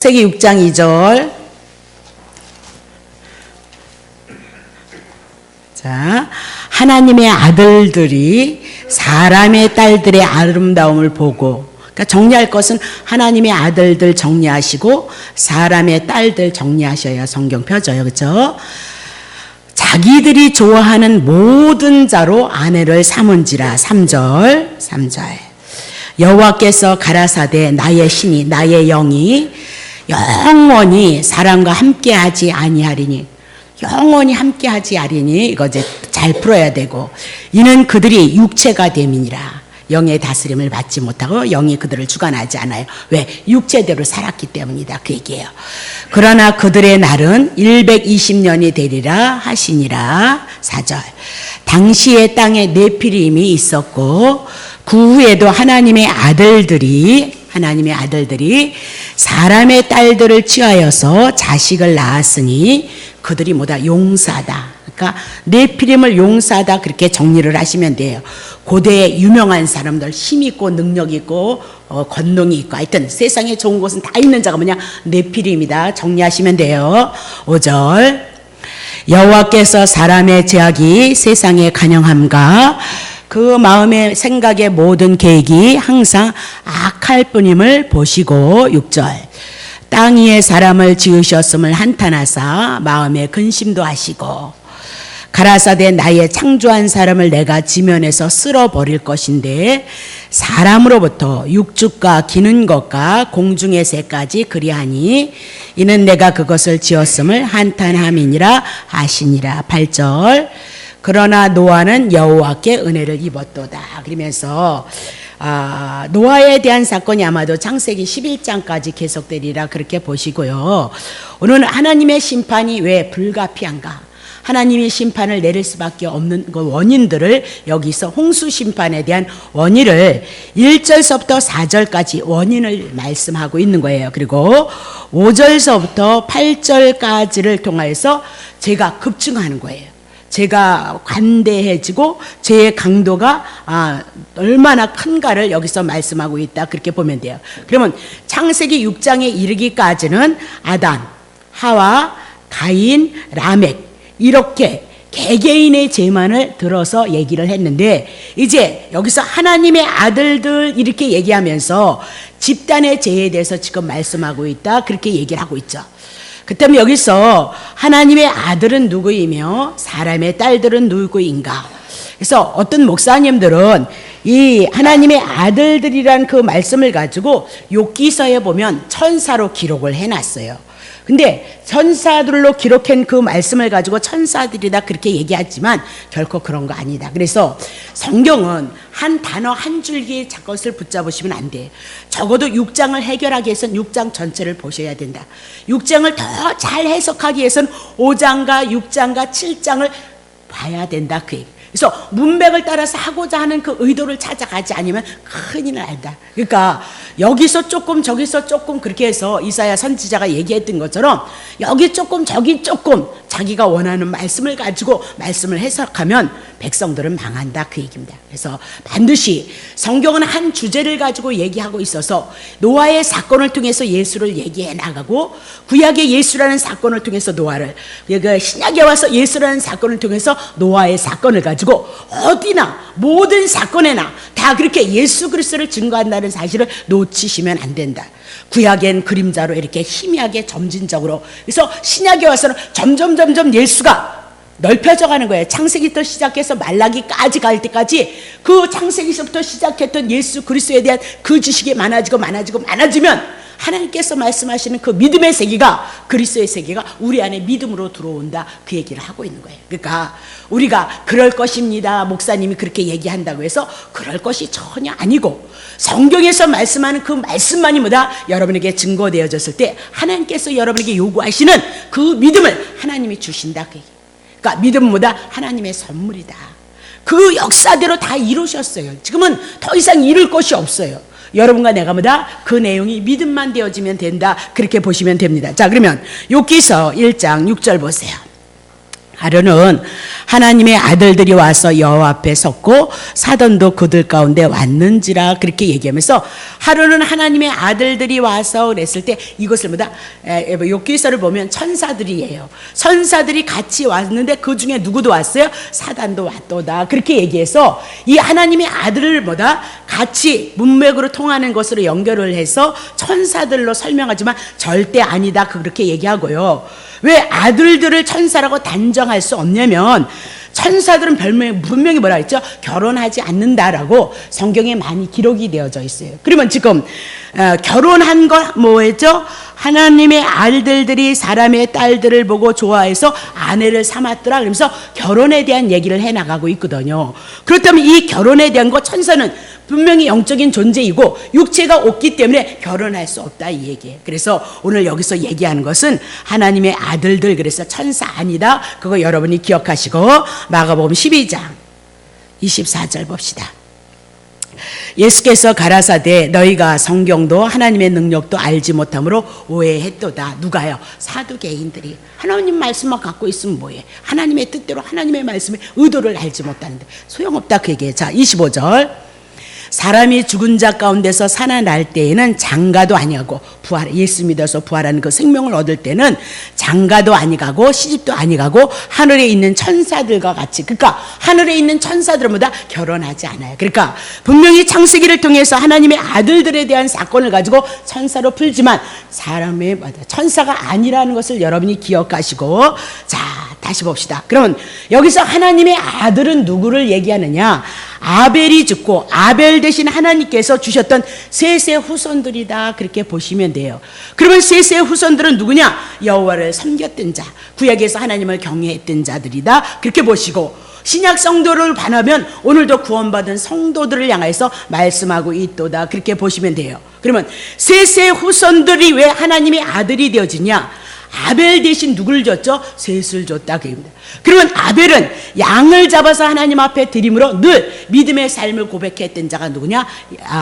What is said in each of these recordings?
창세기 6장 2절. 자, 하나님의 아들들이 사람의 딸들의 아름다움을 보고, 그러니까 정리할 것은 하나님의 아들들 정리하시고 사람의 딸들 정리하셔야 성경 펴져요. 그렇죠? 자기들이 좋아하는 모든 자로 아내를 삼은지라. 3절. 여호와께서 가라사대 나의 신이 나의 영이 영원히 사람과 함께하지 아니하리니. 영원히 함께하지 아니하리니. 이거 이제 잘 풀어야 되고, 이는 그들이 육체가 됨이니라. 영의 다스림을 받지 못하고 영이 그들을 주관하지 않아요. 왜? 육체대로 살았기 때문이다, 그 얘기예요. 그러나 그들의 날은 120년이 되리라 하시니라. 4절. 당시에 땅에 네피림이 있었고 그 후에도 하나님의 아들들이 사람의 딸들을 취하여서 자식을 낳았으니 그들이 뭐다? 용사다. 그러니까 네피림을 용사다, 그렇게 정리를 하시면 돼요. 고대의 유명한 사람들, 힘 있고 능력 있고 권능이 있고, 하여튼 세상에 좋은 것은 다 있는 자가 뭐냐? 네피림이다. 정리하시면 돼요. 5절. 여호와께서 사람의 죄악이 세상에 간영함과 그 마음의 생각의 모든 계획이 항상 악할 뿐임을 보시고. 6절. 땅 위에 사람을 지으셨음을 한탄하사 마음에 근심도 하시고 가라사대 나의 창조한 사람을 내가 지면에서 쓸어버릴 것인데 사람으로부터 육축과 기는 것과 공중의 새까지 그리하니 이는 내가 그것을 지었음을 한탄함이니라 하시니라. 8절. 그러나 노아는 여호와께 은혜를 입었도다. 그러면서 노아에 대한 사건이 아마도 창세기 11장까지 계속되리라, 그렇게 보시고요. 오늘 하나님의 심판이 왜 불가피한가? 하나님이 심판을 내릴 수밖에 없는 그 원인들을, 여기서 홍수 심판에 대한 원인을 1절서부터 4절까지 원인을 말씀하고 있는 거예요. 그리고 5절서부터 8절까지를 통해서 죄가 급증하는 거예요. 죄가 관대해지고 죄의 강도가 얼마나 큰가를 여기서 말씀하고 있다, 그렇게 보면 돼요. 그러면 창세기 6장에 이르기까지는 아담, 하와, 가인, 라멕, 이렇게 개개인의 죄만을 들어서 얘기를 했는데, 이제 여기서 하나님의 아들들 이렇게 얘기하면서 집단의 죄에 대해서 지금 말씀하고 있다, 그렇게 얘기를 하고 있죠. 그렇다면 여기서 하나님의 아들은 누구이며 사람의 딸들은 누구인가? 그래서 어떤 목사님들은 이 하나님의 아들들이란 그 말씀을 가지고 욥기서에 보면 천사로 기록을 해놨어요. 근데 천사들로 기록한 그 말씀을 가지고 천사들이다, 그렇게 얘기하지만 결코 그런 거 아니다. 그래서 성경은 한 단어 한 줄기 것을 붙잡으시면 안 돼. 적어도 6장을 해결하기 위해서는 6장 전체를 보셔야 된다. 6장을 더 잘 해석하기 위해서는 5장과 6장과 7장을 봐야 된다, 그 얘기. 그래서 문맥을 따라서 하고자 하는 그 의도를 찾아가지 않으면 큰일 난다. 그러니까 여기서 조금 저기서 조금 그렇게 해서 이사야 선지자가 얘기했던 것처럼 여기 조금 저기 조금 자기가 원하는 말씀을 가지고 말씀을 해석하면 백성들은 망한다, 그 얘기입니다. 그래서 반드시 성경은 한 주제를 가지고 얘기하고 있어서 노아의 사건을 통해서 예수를 얘기해 나가고, 구약의 예수라는 사건을 통해서 노아를, 신약에 와서 예수라는 사건을 통해서 노아의 사건을 가지고 어디나 모든 사건에나 다 그렇게 예수 그리스도를 증거한다는 사실을 놓치시면 안 된다. 구약엔 그림자로 이렇게 희미하게 점진적으로, 그래서 신약에 와서는 점점 예수가 넓혀져 가는 거예요. 창세기부터 시작해서 말라기까지 갈 때까지 그 창세기서부터 시작했던 예수 그리스도에 대한 그 지식이 많아지면 하나님께서 말씀하시는 그 믿음의 세계가, 그리스도의 세계가 우리 안에 믿음으로 들어온다, 그 얘기를 하고 있는 거예요. 그러니까 우리가 그럴 것입니다, 목사님이 그렇게 얘기한다고 해서 그럴 것이 전혀 아니고, 성경에서 말씀하는 그 말씀만이 뭐다? 여러분에게 증거되어졌을 때 하나님께서 여러분에게 요구하시는 그 믿음을 하나님이 주신다, 그 얘기. 그러니까 믿음은 뭐다? 하나님의 선물이다. 그 역사대로 다 이루셨어요. 지금은 더 이상 이룰 것이 없어요. 여러분과 내가 뭐다? 그 내용이 믿음만 되어지면 된다, 그렇게 보시면 됩니다. 자, 그러면 욥기서 1장 6절 보세요. 하루는 하나님의 아들들이 와서 여호와 앞에 섰고 사돈도 그들 가운데 왔는지라 그렇게 얘기하면서 하루는 하나님의 아들들이 와서 그랬을 때 이것을 뭐다 욥기서를 보면 천사들이에요. 천사들이 같이 왔는데 그 중에 누구도 왔어요? 사단도 왔도다 그렇게 얘기해서 이 하나님의 아들을 뭐다 같이 문맥으로 통하는 것으로 연결을 해서 천사들로 설명하지만 절대 아니다 그렇게 얘기하고요. 왜 아들들을 천사라고 단정할 수 없냐면 천사들은 분명히 뭐라 했죠? 결혼하지 않는다라고 성경에 많이 기록이 되어져 있어요. 그러면 지금 결혼한 거 뭐였죠? 하나님의 아들들이 사람의 딸들을 보고 좋아해서 아내를 삼았더라 그러면서 결혼에 대한 얘기를 해나가고 있거든요. 그렇다면 이 결혼에 대한 거 천사는 분명히 영적인 존재이고 육체가 없기 때문에 결혼할 수 없다 이 얘기예요. 그래서 오늘 여기서 얘기하는 것은 하나님의 아들들 그래서 천사 아니다. 그거 여러분이 기억하시고 마가복음 12장 24절 봅시다. 예수께서 가라사대 너희가 성경도 하나님의 능력도 알지 못함으로 오해했도다. 누가요? 사두개인들이. 하나님 말씀만 갖고 있으면 뭐해? 하나님의 뜻대로 하나님의 말씀의 의도를 알지 못하는데 소용없다 그 얘기예요. 자 25절 사람이 죽은 자 가운데서 살아날 때에는 장가도 아니하고 부활 예수 믿어서 부활하는 그 생명을 얻을 때는 장가도 아니가고 시집도 아니가고 하늘에 있는 천사들과 같이 그러니까 하늘에 있는 천사들보다 결혼하지 않아요. 그러니까 분명히 창세기를 통해서 하나님의 아들들에 대한 사건을 가지고 천사로 풀지만 사람의 천사가 아니라는 것을 여러분이 기억하시고 자 다시 봅시다. 그러면 여기서 하나님의 아들은 누구를 얘기하느냐? 아벨이 죽고 아벨 대신 하나님께서 주셨던 셋의 후손들이다 그렇게 보시면 돼요. 그러면 셋의 후손들은 누구냐? 여호와를 섬겼던 자, 구약에서 하나님을 경외했던 자들이다 그렇게 보시고 신약 성도를 반하면 오늘도 구원받은 성도들을 향해서 말씀하고 있도다 그렇게 보시면 돼요. 그러면 셋의 후손들이 왜 하나님의 아들이 되어지냐? 아벨 대신 누구를 줬죠? 셋을 줬다 그입니다. 그러면 아벨은 양을 잡아서 하나님 앞에 드림으로 늘 믿음의 삶을 고백했던 자가 누구냐?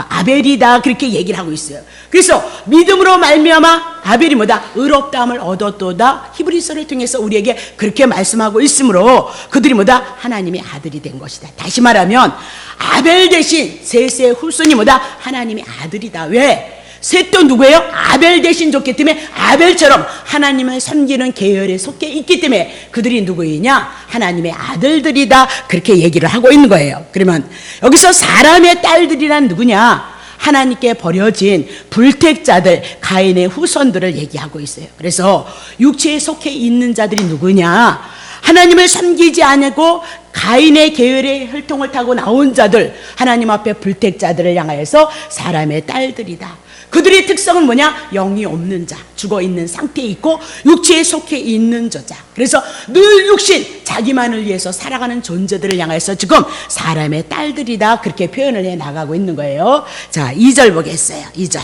아벨이다 그렇게 얘기를 하고 있어요. 그래서 믿음으로 말미암아 아벨이 뭐다? 의롭다함을 얻었도다. 히브리서를 통해서 우리에게 그렇게 말씀하고 있으므로 그들이 뭐다? 하나님의 아들이 된 것이다. 다시 말하면 아벨 대신 셋의 후손이 뭐다? 하나님의 아들이다. 왜? 셋도 누구예요? 아벨 대신 줬기 때문에 아벨처럼 하나님을 섬기는 계열에 속해 있기 때문에 그들이 누구이냐? 하나님의 아들들이다 그렇게 얘기를 하고 있는 거예요. 그러면 여기서 사람의 딸들이란 누구냐? 하나님께 버려진 불택자들 가인의 후손들을 얘기하고 있어요. 그래서 육체에 속해 있는 자들이 누구냐? 하나님을 섬기지 않고 가인의 계열의 혈통을 타고 나온 자들 하나님 앞에 불택자들을 향하여서 사람의 딸들이다. 그들의 특성은 뭐냐? 영이 없는 자, 죽어있는 상태에 있고 육체에 속해 있는 저자. 그래서 늘 육신, 자기만을 위해서 살아가는 존재들을 향해서 지금 사람의 딸들이다 그렇게 표현을 해 나가고 있는 거예요. 자 2절 보겠어요. 2절.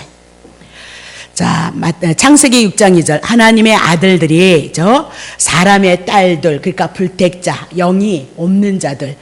자, 창세기 6장 2절 하나님의 아들들이 사람의 딸들 그러니까 불택자, 영이 없는 자들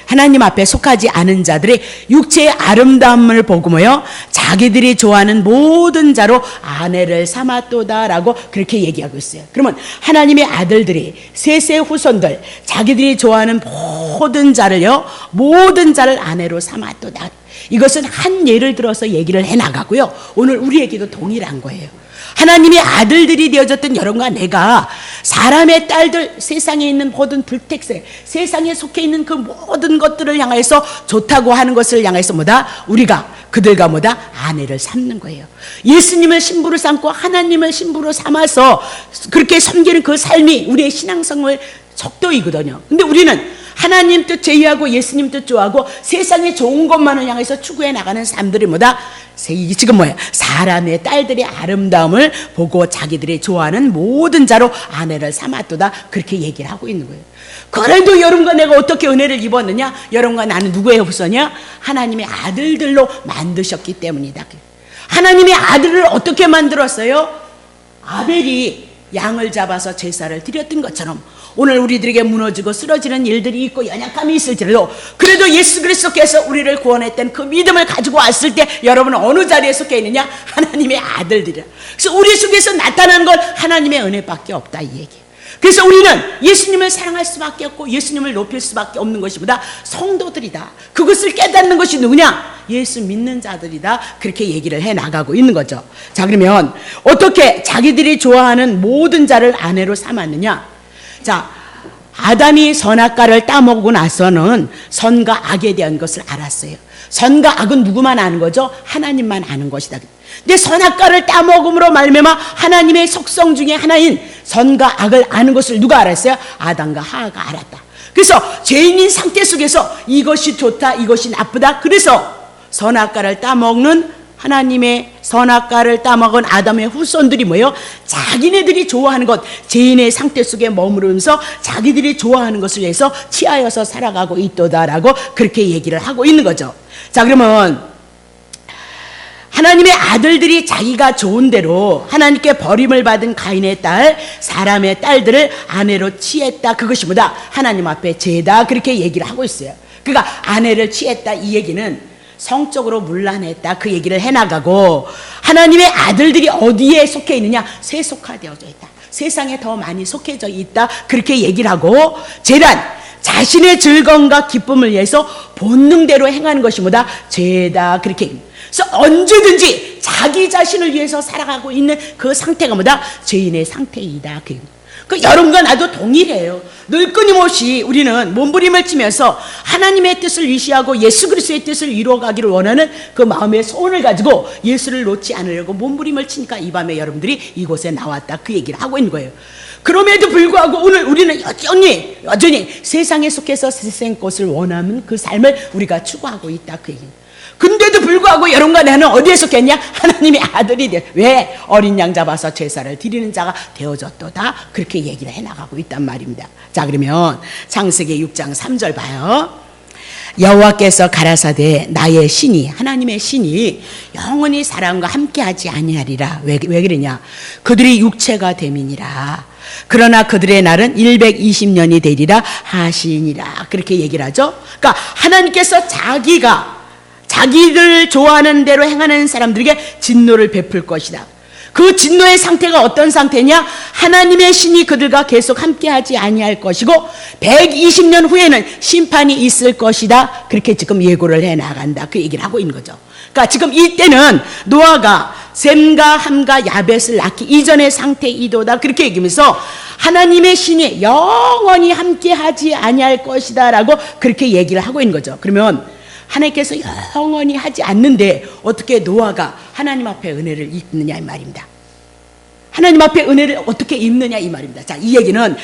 하나님 앞에 속하지 않은 자들이 육체의 아름다움을 보고 뭐요? 자기들이 좋아하는 모든 자로 아내를 삼았도다라고 그렇게 얘기하고 있어요. 그러면 하나님의 아들들이 셋의 후손들 자기들이 좋아하는 모든 자를요 모든 자를 아내로 삼았도다. 이것은 한 예를 들어서 얘기를 해나가고요 오늘 우리에게도 동일한 거예요. 하나님의 아들들이 되어졌던 여러분과 내가 사람의 딸들 세상에 있는 모든 불택세 세상에 속해 있는 그 모든 것들을 향해서 좋다고 하는 것을 향해서 뭐다? 우리가 그들과 뭐다? 아내를 삼는 거예요. 예수님을 신부로 삼고 하나님을 신부로 삼아서 그렇게 섬기는 그 삶이 우리의 신앙생활 척도이거든요. 근데 우리는 하나님 뜻 제의하고 예수님 뜻 좋아하고 세상에 좋은 것만을 향해서 추구해 나가는 사람들이 뭐다? 지금 뭐예요? 사람의 딸들의 아름다움을 보고 자기들이 좋아하는 모든 자로 아내를 삼았도다 그렇게 얘기를 하고 있는 거예요. 그래도 여러분과 내가 어떻게 은혜를 입었느냐? 여러분과 나는 누구의 후손이야? 하나님의 아들들로 만드셨기 때문이다. 하나님의 아들을 어떻게 만들었어요? 아벨이 양을 잡아서 제사를 드렸던 것처럼 오늘 우리들에게 무너지고 쓰러지는 일들이 있고 연약함이 있을지라도 그래도 예수 그리스도께서 우리를 구원했던 그 믿음을 가지고 왔을 때 여러분은 어느 자리에 속해 있느냐? 하나님의 아들들이라. 그래서 우리 속에서 나타나는 건 하나님의 은혜밖에 없다 이 얘기예요. 그래서 우리는 예수님을 사랑할 수밖에 없고 예수님을 높일 수밖에 없는 것이보다 성도들이다. 그것을 깨닫는 것이 누구냐? 예수 믿는 자들이다. 그렇게 얘기를 해 나가고 있는 거죠. 자, 그러면 어떻게 자기들이 좋아하는 모든 자를 아내로 삼았느냐? 자, 아담이 선악과를 따먹고 나서는 선과 악에 대한 것을 알았어요. 선과 악은 누구만 아는 거죠? 하나님만 아는 것이다. 근데 선악과를 따먹음으로 말미암아 하나님의 속성 중에 하나인 선과 악을 아는 것을 누가 알았어요? 아담과 하와가 알았다. 그래서 죄인인 상태 속에서 이것이 좋다, 이것이 나쁘다. 그래서 선악과를 따먹는 하나님의 선악과를 따먹은 아담의 후손들이 뭐예요? 자기네들이 좋아하는 것, 죄인의 상태 속에 머무르면서 자기들이 좋아하는 것을 위해서 취하여서 살아가고 있도다라고 그렇게 얘기를 하고 있는 거죠. 자, 그러면 하나님의 아들들이 자기가 좋은 대로 하나님께 버림을 받은 가인의 딸, 사람의 딸들을 아내로 취했다. 그것이 뭐다? 하나님 앞에 죄다. 그렇게 얘기를 하고 있어요. 그러니까 아내를 취했다 이 얘기는 성적으로 문란했다 그 얘기를 해나가고, 하나님의 아들들이 어디에 속해 있느냐? 세속화되어져 있다. 세상에 더 많이 속해져 있다. 그렇게 얘기를 하고, 재란, 자신의 즐거움과 기쁨을 위해서 본능대로 행하는 것이 뭐다? 죄다. 그렇게. 그래서 언제든지 자기 자신을 위해서 살아가고 있는 그 상태가 뭐다? 죄인의 상태이다. 그 여러분과 나도 동일해요. 늘 끊임없이 우리는 몸부림을 치면서 하나님의 뜻을 위시하고 예수 그리스도의 뜻을 이루어가기를 원하는 그 마음의 소원을 가지고 예수를 놓지 않으려고 몸부림을 치니까 이 밤에 여러분들이 이곳에 나왔다. 그 얘기를 하고 있는 거예요. 그럼에도 불구하고 오늘 우리는 여전히 세상에 속해서 세상 것을 원하는 그 삶을 우리가 추구하고 있다. 그 얘기입니다. 근데도 불구하고 여러분과 나는 어디에 속했냐? 하나님의 아들이 돼. 왜? 어린 양 잡아서 제사를 드리는 자가 되어졌도다. 그렇게 얘기를 해나가고 있단 말입니다. 자, 그러면 창세기 6장 3절 봐요. 여호와께서 가라사대 나의 신이, 하나님의 신이 영원히 사람과 함께하지 아니하리라. 왜 그러냐? 그들이 육체가 됨이니라. 그러나 그들의 날은 120년이 되리라 하시니라. 그렇게 얘기를 하죠. 그러니까 하나님께서 자기를 좋아하는 대로 행하는 사람들에게 진노를 베풀 것이다. 그 진노의 상태가 어떤 상태냐? 하나님의 신이 그들과 계속 함께하지 아니할 것이고 120년 후에는 심판이 있을 것이다. 그렇게 지금 예고를 해나간다. 그 얘기를 하고 있는 거죠. 그러니까 지금 이때는 노아가 셈과 함과 야벳을 낳기 이전의 상태이도다. 그렇게 얘기하면서 하나님의 신이 영원히 함께하지 아니할 것이다 라고 그렇게 얘기를 하고 있는 거죠. 그러면 하나님께서 영원히 하지 않는데 어떻게 노아가 하나님 앞에 은혜를 입느냐 이 말입니다. 하나님 앞에 은혜를 어떻게 입느냐 이 말입니다. 자, 이 얘기는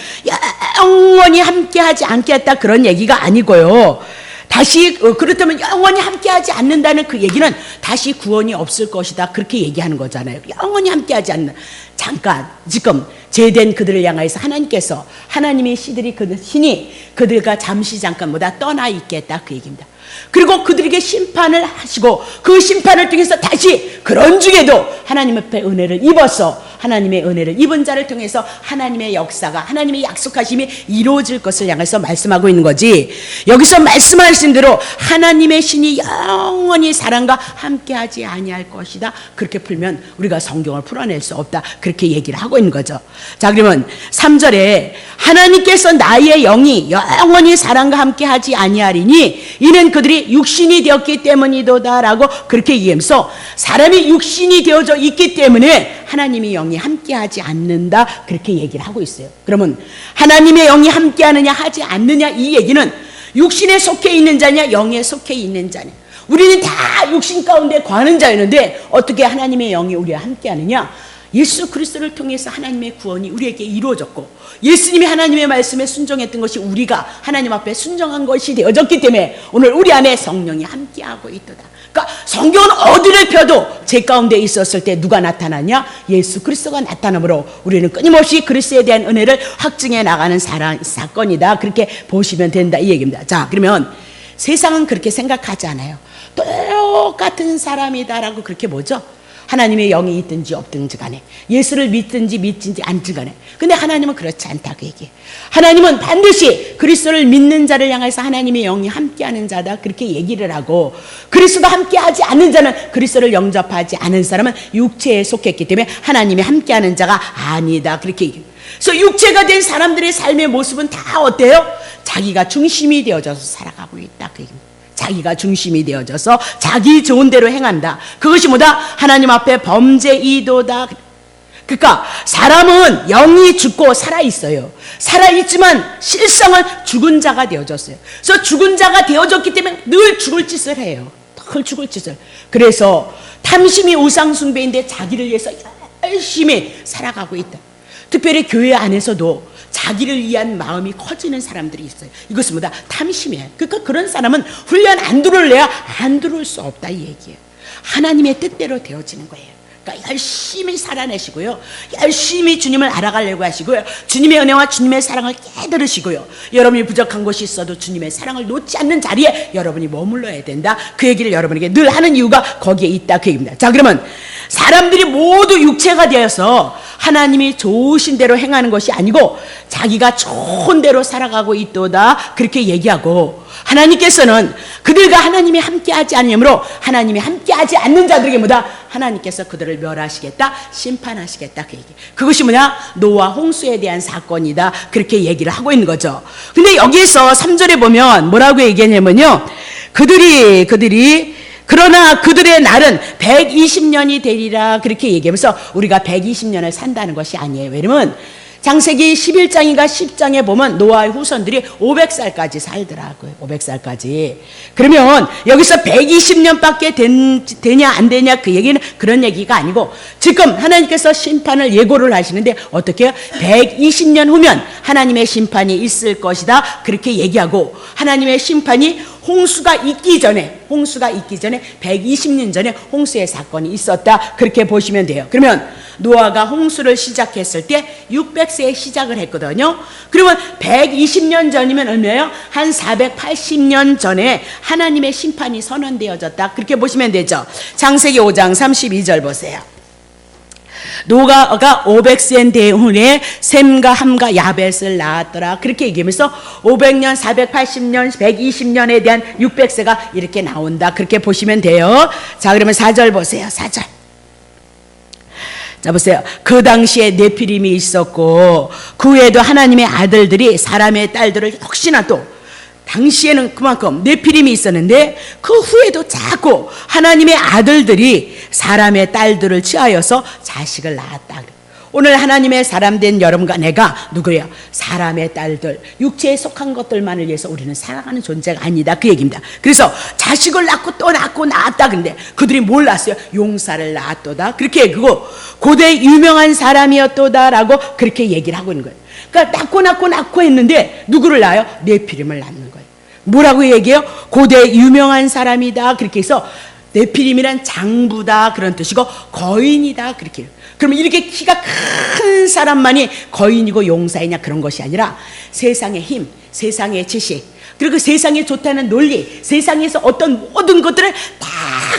영원히 함께하지 않겠다 그런 얘기가 아니고요. 다시 그렇다면 영원히 함께하지 않는다는 그 얘기는 다시 구원이 없을 것이다 그렇게 얘기하는 거잖아요. 영원히 함께하지 않는, 잠깐 지금 죄된 그들을 향하여서 하나님께서 하나님의 신이 그들과 잠시 잠깐보다 떠나 있겠다 그 얘기입니다. 그리고 그들에게 심판을 하시고 그 심판을 통해서 다시 그런 중에도 하나님 앞에 은혜를 입어서 하나님의 은혜를 입은 자를 통해서 하나님의 역사가, 하나님의 약속하심이 이루어질 것을 향해서 말씀하고 있는 거지. 여기서 말씀하신 대로 하나님의 신이 영원히 사람과 함께하지 아니할 것이다 그렇게 풀면 우리가 성경을 풀어낼 수 없다 그렇게 얘기를 하고 있는 거죠. 자, 그러면 3절에 하나님께서 나의 영이 영원히 사람과 함께하지 아니하리니 이는 그들이 육신이 되었기 때문이도다 라고 그렇게 얘기하면서 사람이 육신이 되어져 있기 때문에 하나님의 영이 함께하지 않는다 그렇게 얘기를 하고 있어요. 그러면 하나님의 영이 함께하느냐 하지 않느냐 이 얘기는 육신에 속해 있는 자냐 영에 속해 있는 자냐. 우리는 다 육신 가운데 거하는 자였는데 어떻게 하나님의 영이 우리와 함께하느냐? 예수 그리스도를 통해서 하나님의 구원이 우리에게 이루어졌고 예수님이 하나님의 말씀에 순종했던 것이 우리가 하나님 앞에 순종한 것이 되어졌기 때문에 오늘 우리 안에 성령이 함께하고 있도다. 그러니까 성경은 어디를 펴도 제 가운데 있었을 때 누가 나타나냐? 예수 그리스도가 나타나므로 우리는 끊임없이 그리스도에 대한 은혜를 확증해 나가는 사건이다. 그렇게 보시면 된다 이 얘기입니다. 자, 그러면 세상은 그렇게 생각하지 않아요. 똑같은 사람이다라고 그렇게 보죠. 하나님의 영이 있든지 없든지 간에 예수를 믿든지 믿든지 않든지 간에. 근데 하나님은 그렇지 않다 그 얘기예요. 하나님은 반드시 그리스도를 믿는 자를 향해서 하나님의 영이 함께하는 자다 그렇게 얘기를 하고, 그리스도가 함께하지 않는 자는, 그리스도를 영접하지 않은 사람은 육체에 속했기 때문에 하나님이 함께하는 자가 아니다 그렇게 얘기해요. 그래서 육체가 된 사람들의 삶의 모습은 다 어때요? 자기가 중심이 되어져서 살아가고 있다. 그 얘기입니다. 자기가 중심이 되어져서 자기 좋은 대로 행한다. 그것이 뭐다? 하나님 앞에 범죄이도다. 그러니까 사람은 영이 죽고 살아있어요. 살아있지만 실상은 죽은 자가 되어졌어요. 그래서 죽은 자가 되어졌기 때문에 늘 죽을 짓을 해요. 늘 죽을 짓을. 그래서 탐심이 우상숭배인데 자기를 위해서 열심히 살아가고 있다. 특별히 교회 안에서도 자기를 위한 마음이 커지는 사람들이 있어요. 이것은 뭐다? 탐심이에요. 그러니까 그런 사람은 훈련 안 들어올래야 안 들어올 수 없다 이 얘기예요. 하나님의 뜻대로 되어지는 거예요. 그러니까 열심히 살아내시고요. 열심히 주님을 알아가려고 하시고요. 주님의 은혜와 주님의 사랑을 깨달으시고요. 여러분이 부족한 것이 있어도 주님의 사랑을 놓지 않는 자리에 여러분이 머물러야 된다. 그 얘기를 여러분에게 늘 하는 이유가 거기에 있다 그 얘기입니다. 자, 그러면 사람들이 모두 육체가 되어서 하나님이 좋으신 대로 행하는 것이 아니고 자기가 좋은 대로 살아가고 있도다 그렇게 얘기하고, 하나님께서는 그들과 하나님이 함께하지 않으므로 하나님이 함께하지 않는 자들에게 뭐다? 하나님께서 그들을 멸하시겠다, 심판하시겠다 그 얘기. 그것이 뭐냐? 노아 홍수에 대한 사건이다 그렇게 얘기를 하고 있는 거죠. 근데 여기에서 3절에 보면 뭐라고 얘기하냐면요, 그들이 그러나 그들의 날은 120년이 되리라 그렇게 얘기하면서 우리가 120년을 산다는 것이 아니에요. 왜냐면 창세기 11장인가 10장에 보면 노아의 후손들이 500살까지 살더라고요. 500살까지. 그러면 여기서 120년밖에 되냐 안 되냐 그 얘기는 그런 얘기가 아니고, 지금 하나님께서 심판을 예고를 하시는데 어떻게 해요? 120년 후면 하나님의 심판이 있을 것이다 그렇게 얘기하고, 하나님의 심판이 홍수가 있기 전에 120년 전에 홍수의 사건이 있었다 그렇게 보시면 돼요. 그러면 노아가 홍수를 시작했을 때 600세에 시작을 했거든요. 그러면 120년 전이면 얼마예요? 한 480년 전에 하나님의 심판이 선언되어졌다 그렇게 보시면 되죠. 창세기 5장 32절 보세요. 노아가 500세 된 후에 셈과 함과 야벳을 낳았더라 그렇게 얘기하면서 500년, 480년, 120년에 대한 600세가 이렇게 나온다 그렇게 보시면 돼요. 자, 그러면 4절 보세요. 4절. 자, 보세요. 그 당시에 네피림이 있었고 그 후에도 하나님의 아들들이 사람의 딸들을 혹시나 또, 당시에는 그만큼 네피림이 있었는데 그 후에도 자꾸 하나님의 아들들이 사람의 딸들을 취하여서 자식을 낳았다. 오늘 하나님의 사람 된 여러분과 내가 누구예요? 사람의 딸들, 육체에 속한 것들만을 위해서 우리는 살아가는 존재가 아니다 그 얘기입니다. 그래서 자식을 낳고 또 낳고 낳았다. 근데 그들이 몰랐어요. 용사를 낳았도다 그렇게 얘기하고, 고대 유명한 사람이었도다라고 그렇게 얘기를 하고 있는 거예요. 그러니까 낳고 했는데 누구를 낳아요? 네피림을 낳는 거예요. 뭐라고 얘기해요? 고대 유명한 사람이다 그렇게 해서 네피림이란 장부다 그런 뜻이고 거인이다 그렇게 해요. 그러면 이렇게 키가 큰 사람만이 거인이고 용사이냐 그런 것이 아니라 세상의 힘, 세상의 지식, 그리고 세상에 좋다는 논리, 세상에서 어떤 모든 것들을 다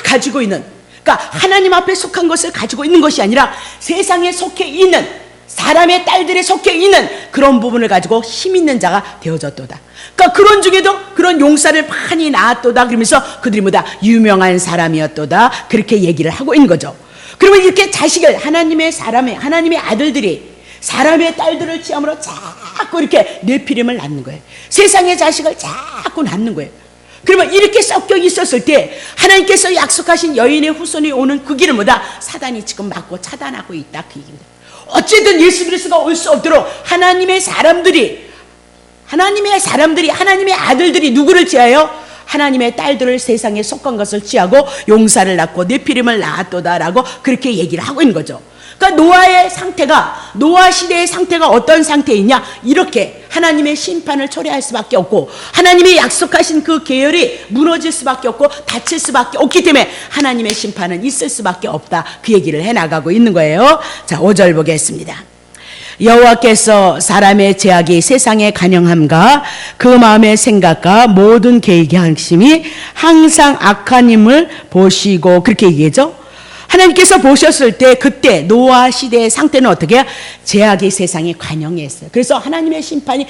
가지고 있는, 그러니까 하나님 앞에 속한 것을 가지고 있는 것이 아니라 세상에 속해 있는, 사람의 딸들에 속해 있는 그런 부분을 가지고 힘 있는 자가 되어졌도다. 그러니까 그런 중에도 그런 용사를 많이 낳았도다 그러면서 그들이 뭐다? 유명한 사람이었도다 그렇게 얘기를 하고 있는 거죠. 그러면 이렇게 자식을 하나님의 아들들이 사람의 딸들을 취함으로 자꾸 이렇게 네피림을 낳는 거예요. 세상의 자식을 자꾸 낳는 거예요. 그러면 이렇게 섞여 있었을 때 하나님께서 약속하신 여인의 후손이 오는 그 길을 뭐다? 사단이 지금 막고 차단하고 있다 그 얘기입니다. 어쨌든 예수 그리스도가 올 수 없도록 하나님의 아들들이 누구를 취하여? 하나님의 딸들을 세상에 속한 것을 취하고 용사를 낳고 네피림을 낳았도다라고 그렇게 얘기를 하고 있는 거죠. 그러니까 노아 시대의 상태가 어떤 상태이냐? 이렇게 하나님의 심판을 초래할 수밖에 없고 하나님이 약속하신 그 계열이 무너질 수밖에 없고 닫힐 수밖에 없기 때문에 하나님의 심판은 있을 수밖에 없다 그 얘기를 해나가고 있는 거예요. 자, 5절 보겠습니다. 여호와께서 사람의 죄악이 세상에 간영함과 그 마음의 생각과 모든 계획의 핵심이 항상 악하님을 보시고 그렇게 얘기하죠. 하나님께서 보셨을 때 그때 노아 시대의 상태는 어떻게 해요? 죄악이 세상에 관영했어요. 그래서 하나님의 심판이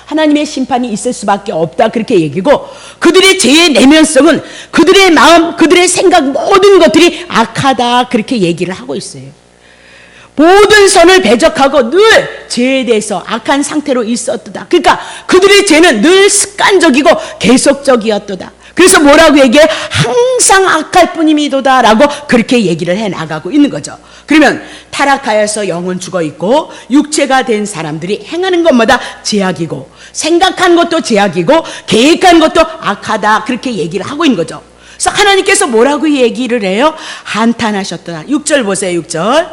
하나님의 심판이 있을 수밖에 없다 그렇게 얘기고, 그들의 죄의 내면성은 그들의 마음, 그들의 생각 모든 것들이 악하다 그렇게 얘기를 하고 있어요. 모든 선을 배적하고 늘 죄에 대해서 악한 상태로 있었도다. 그러니까 그들의 죄는 늘 습관적이고 계속적이었도다. 그래서 뭐라고 얘기해? 항상 악할 뿐임이도다 라고 그렇게 얘기를 해나가고 있는 거죠. 그러면 타락하여서 영은 죽어있고 육체가 된 사람들이 행하는 것마다 죄악이고 생각한 것도 죄악이고 계획한 것도 악하다, 그렇게 얘기를 하고 있는 거죠. 그래서 하나님께서 뭐라고 얘기를 해요? 한탄하셨다. 6절 보세요. 6절.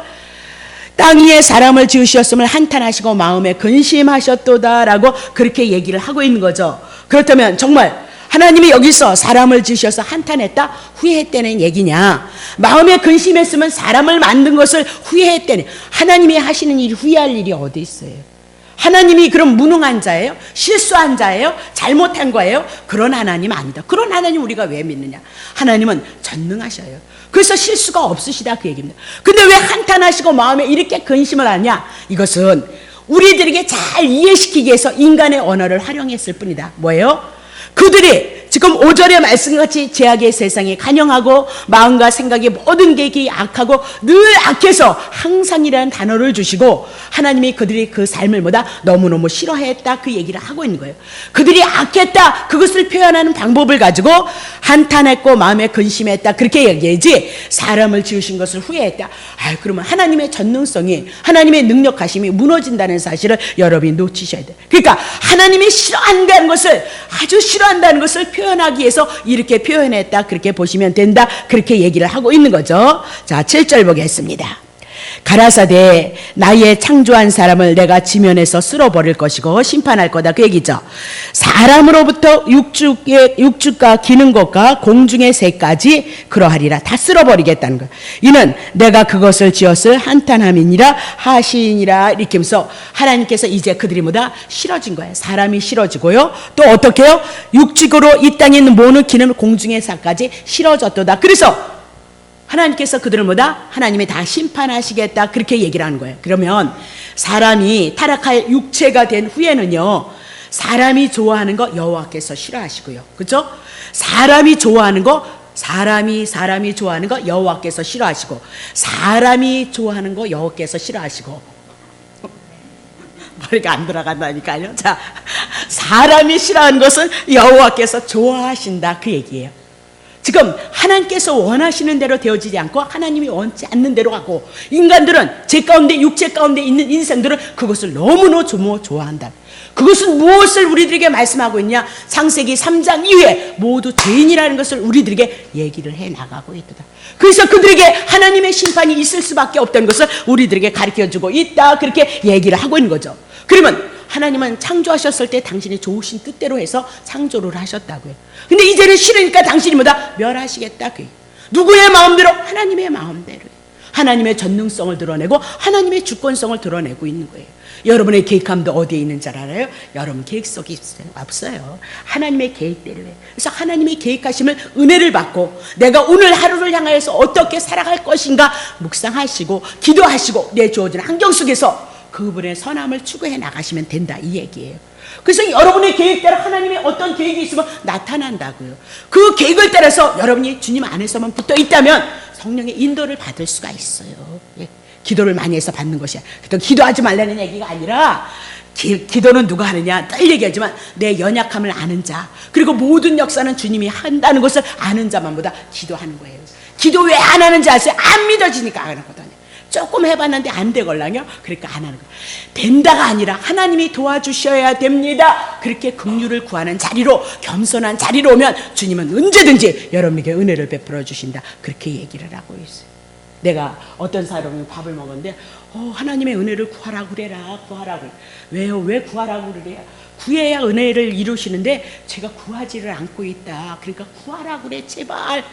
땅 위에 사람을 지으셨음을 한탄하시고 마음에 근심하셨도다 라고 그렇게 얘기를 하고 있는 거죠. 그렇다면 정말 하나님이 여기서 사람을 지으셔서 한탄했다, 후회했다는 얘기냐? 마음에 근심했으면 사람을 만든 것을 후회했다는, 하나님이 하시는 일이 후회할 일이 어디 있어요? 하나님이 그럼 무능한 자예요? 실수한 자예요? 잘못한 거예요? 그런 하나님 아니다. 그런 하나님 우리가 왜 믿느냐? 하나님은 전능하셔요. 그래서 실수가 없으시다, 그 얘기입니다. 근데 왜 한탄하시고 마음에 이렇게 근심을 하냐? 이것은 우리들에게 잘 이해시키기 위해서 인간의 언어를 활용했을 뿐이다. 뭐예요? 그들이 지금 5절의 말씀같이 죄악의 세상에 간영하고 마음과 생각의 모든 계획이 악하고 늘 악해서 항상이라는 단어를 주시고 하나님이 그들이 그 삶을 보다 너무너무 싫어했다, 그 얘기를 하고 있는 거예요. 그들이 악했다, 그것을 표현하는 방법을 가지고 한탄했고 마음에 근심했다, 그렇게 얘기하지 사람을 지으신 것을 후회했다. 그러면 하나님의 전능성이, 하나님의 능력하심이 무너진다는 사실을 여러분이 놓치셔야 돼요. 그러니까 하나님이 싫어한다는 것을, 아주 싫어한다는 것을 표현하기 위해서 이렇게 표현했다, 그렇게 보시면 된다, 그렇게 얘기를 하고 있는 거죠. 자, 7절 보겠습니다. 가라사대 나의 창조한 사람을 내가 지면에서 쓸어버릴 것이고 심판할 거다, 그 얘기죠. 사람으로부터 육축과 기는 것과 공중의 새까지 그러하리라. 다 쓸어버리겠다는 거예요. 이는 내가 그것을 지었을 한탄함이니라 하시니라. 이렇게 하면서 하나님께서 이제 그들이 뭐다? 싫어진 거예요. 사람이 싫어지고요. 또 어떻게 해요? 육축으로 이 땅에 있는 모든 기는 공중의 새까지 싫어졌도다. 그래서 하나님께서 그들을 뭐다? 하나님이 다 심판하시겠다, 그렇게 얘기를 하는 거예요. 그러면 사람이 타락할 육체가 된 후에는요, 사람이 좋아하는 거 여호와께서 싫어하시고요, 그렇죠? 사람이 좋아하는 거, 사람이 좋아하는 거 여호와께서 싫어하시고, 사람이 좋아하는 거 여호와께서 싫어하시고, 머리가 안 돌아간다니까요. 자, 사람이 싫어하는 것은 여호와께서 좋아하신다, 그 얘기예요. 지금 하나님께서 원하시는 대로 되어지지 않고 하나님이 원치 않는 대로 가고, 인간들은 제 가운데, 육체 가운데 있는 인생들은 그것을 너무너무 좋아한다. 그것은 무엇을 우리들에게 말씀하고 있냐? 창세기 3장 이후에 모두 죄인이라는 것을 우리들에게 얘기를 해나가고 있다. 그래서 그들에게 하나님의 심판이 있을 수밖에 없다는 것을 우리들에게 가르쳐주고 있다, 그렇게 얘기를 하고 있는 거죠. 그러면 하나님은 창조하셨을 때 당신이 좋으신 뜻대로 해서 창조를 하셨다고요. 근데 이제는 싫으니까 당신이 뭐다? 멸하시겠다. 누구의 마음대로? 하나님의 마음대로. 하나님의 전능성을 드러내고 하나님의 주권성을 드러내고 있는 거예요. 여러분의 계획함도 어디에 있는 줄 알아요? 여러분 계획 속에 없어요. 하나님의 계획대로 해요. 그래서 하나님의 계획하심을, 은혜를 받고 내가 오늘 하루를 향하여서 어떻게 살아갈 것인가 묵상하시고 기도하시고 내 주어진 환경 속에서 그분의 선함을 추구해 나가시면 된다, 이 얘기예요. 그래서 여러분의 계획대로 하나님의 어떤 계획이 있으면 나타난다고요. 그 계획을 따라서 여러분이 주님 안에서만 붙어 있다면 성령의 인도를 받을 수가 있어요. 예. 기도를 많이 해서 받는 것이야. 기도하지 말라는 얘기가 아니라, 기도는 누가 하느냐? 늘 얘기하지만 내 연약함을 아는 자, 그리고 모든 역사는 주님이 한다는 것을 아는 자만보다 기도하는 거예요. 기도 왜 안 하는지 아세요? 안 믿어지니까 안 하거든요. 조금 해봤는데 안 되걸랑요? 그러니까 안 하는 거예요. 된다가 아니라 하나님이 도와주셔야 됩니다. 그렇게 긍휼을 구하는 자리로, 겸손한 자리로 오면 주님은 언제든지 여러분에게 은혜를 베풀어 주신다, 그렇게 얘기를 하고 있어요. 내가 어떤 사람이 밥을 먹었는데 하나님의 은혜를 구하라고 그래라, 구하라고. 왜요? 왜 구하라고 그래요? 구해야 은혜를 이루시는데 제가 구하지를 않고 있다. 그러니까 구하라고 그래, 제발.